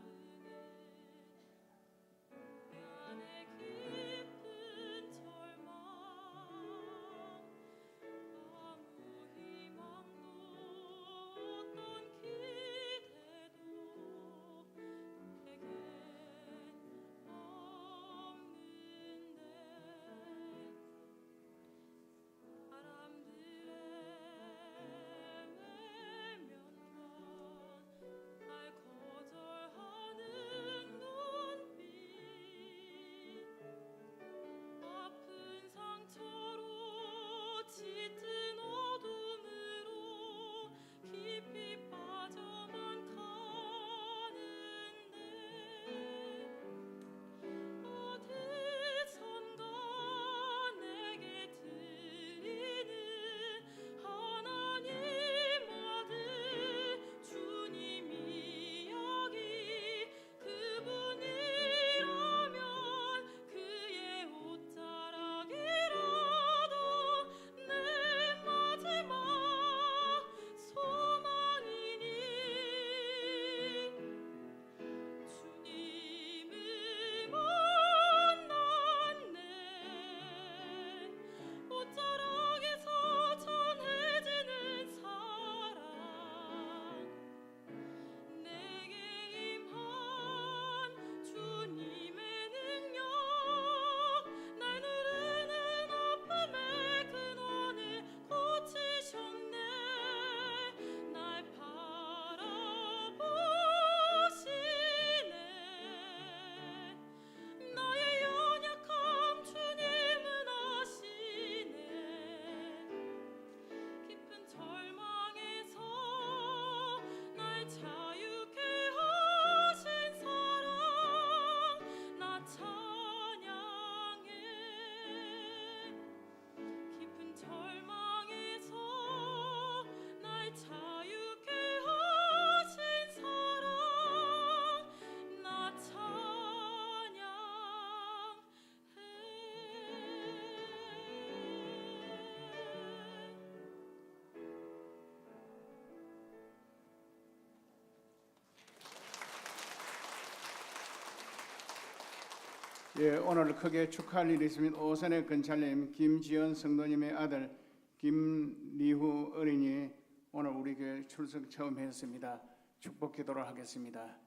예, 오늘 크게 축하할 일이 있습니다. 오선의 근찰님 김지연 성도님의 아들 김리후 어린이 오늘 우리 교회 출석 처음 했습니다. 축복 기도를 하겠습니다.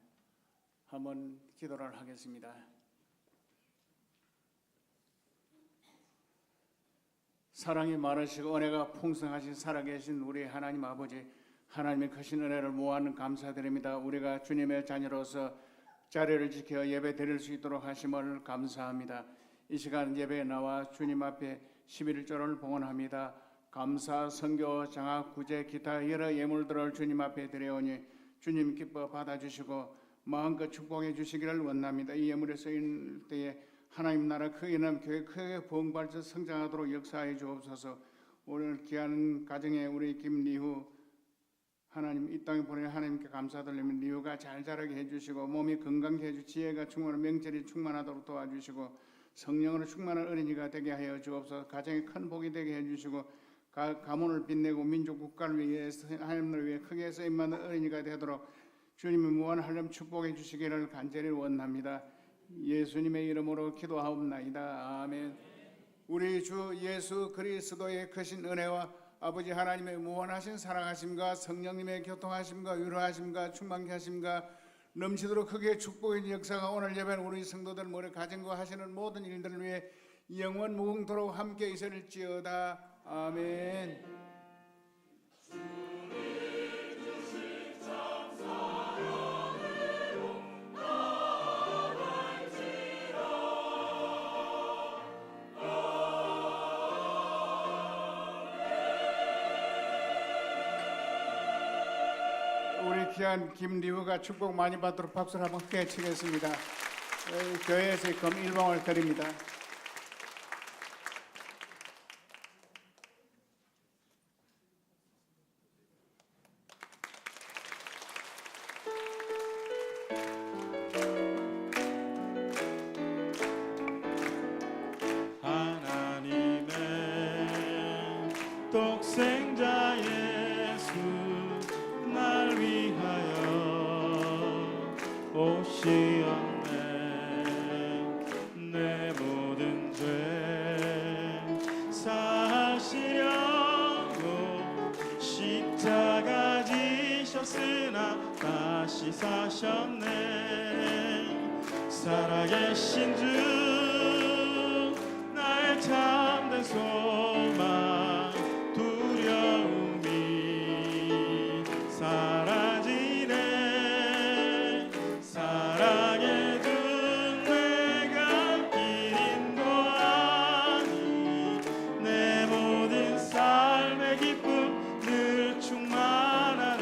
한번 기도를 하겠습니다. 사랑이 많으시고 은혜가 풍성하신 살아계신 우리 하나님 아버지, 하나님의 크신 은혜를 무한히 감사드립니다. 우리가 주님의 자녀로서 자리를 지켜 예배 드릴 수 있도록 하심을 감사합니다. 이 시간 예배에 나와 주님 앞에 11조를 봉헌합니다. 감사, 선교, 장학, 구제, 기타 여러 예물들을 주님 앞에 드려오니 주님 기뻐 받아주시고 마음껏 축복해 주시기를 원합니다. 이 예물에 쓰일 때에 하나님 나라 크게 남 교회 크게 부흥발전 성장하도록 역사해 주옵소서. 오늘 귀한 가정에 우리 김리후 하나님 이 땅에 보내 하나님께 감사드리면 리후가 잘 자라게 해주시고 몸이 건강케 해주 지혜가 충만한 명철이 충만하도록 도와주시고 성령으로 충만한 어린이가 되게 하여 주옵소서. 가정에 큰 복이 되게 해주시고 가문을 빛내고 민족 국가를 위해서 하나님을 위해 크게 쓰임받는 어린이가 되도록 주님의 무한 하나님 축복해 주시기를 간절히 원합니다. 예수님의 이름으로 기도하옵나이다. 아멘. 우리 주 예수 그리스도의 크신 은혜와 아버지 하나님의 무한하신 사랑하심과 성령님의 교통하심과 위로하심과 충만케 하심과 넘치도록 크게 축복의 역사가 오늘 예배는 우리 성도들 모두 가정과 하시는 모든 일들을 위해 영원 무궁토록 함께 있을지어다. 아멘. 우리 귀한 김리우가 축복 많이 받도록 박수를 한번 크게 치겠습니다. 교회에서 금 1봉을 드립니다. 하나님의 독생자 예수 날 위하여 오시었네. 내 모든 죄 사시려고 십자가 지셨으나 다시 사셨네. 살아계신 주 나의 참된 소망 두려움이 사라지네. 사랑의 든 내가 길 인도하니 내 모든 삶의 기쁨 늘 충만하네.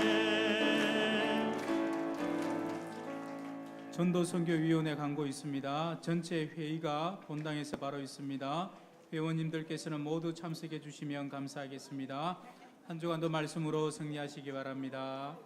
전도선교위원회 광고 있습니다. 전체 회의가 본당에서 바로 있습니다. 회원님들께서는 모두 참석해 주시면 감사하겠습니다. 한 주간도 말씀으로 승리하시기 바랍니다.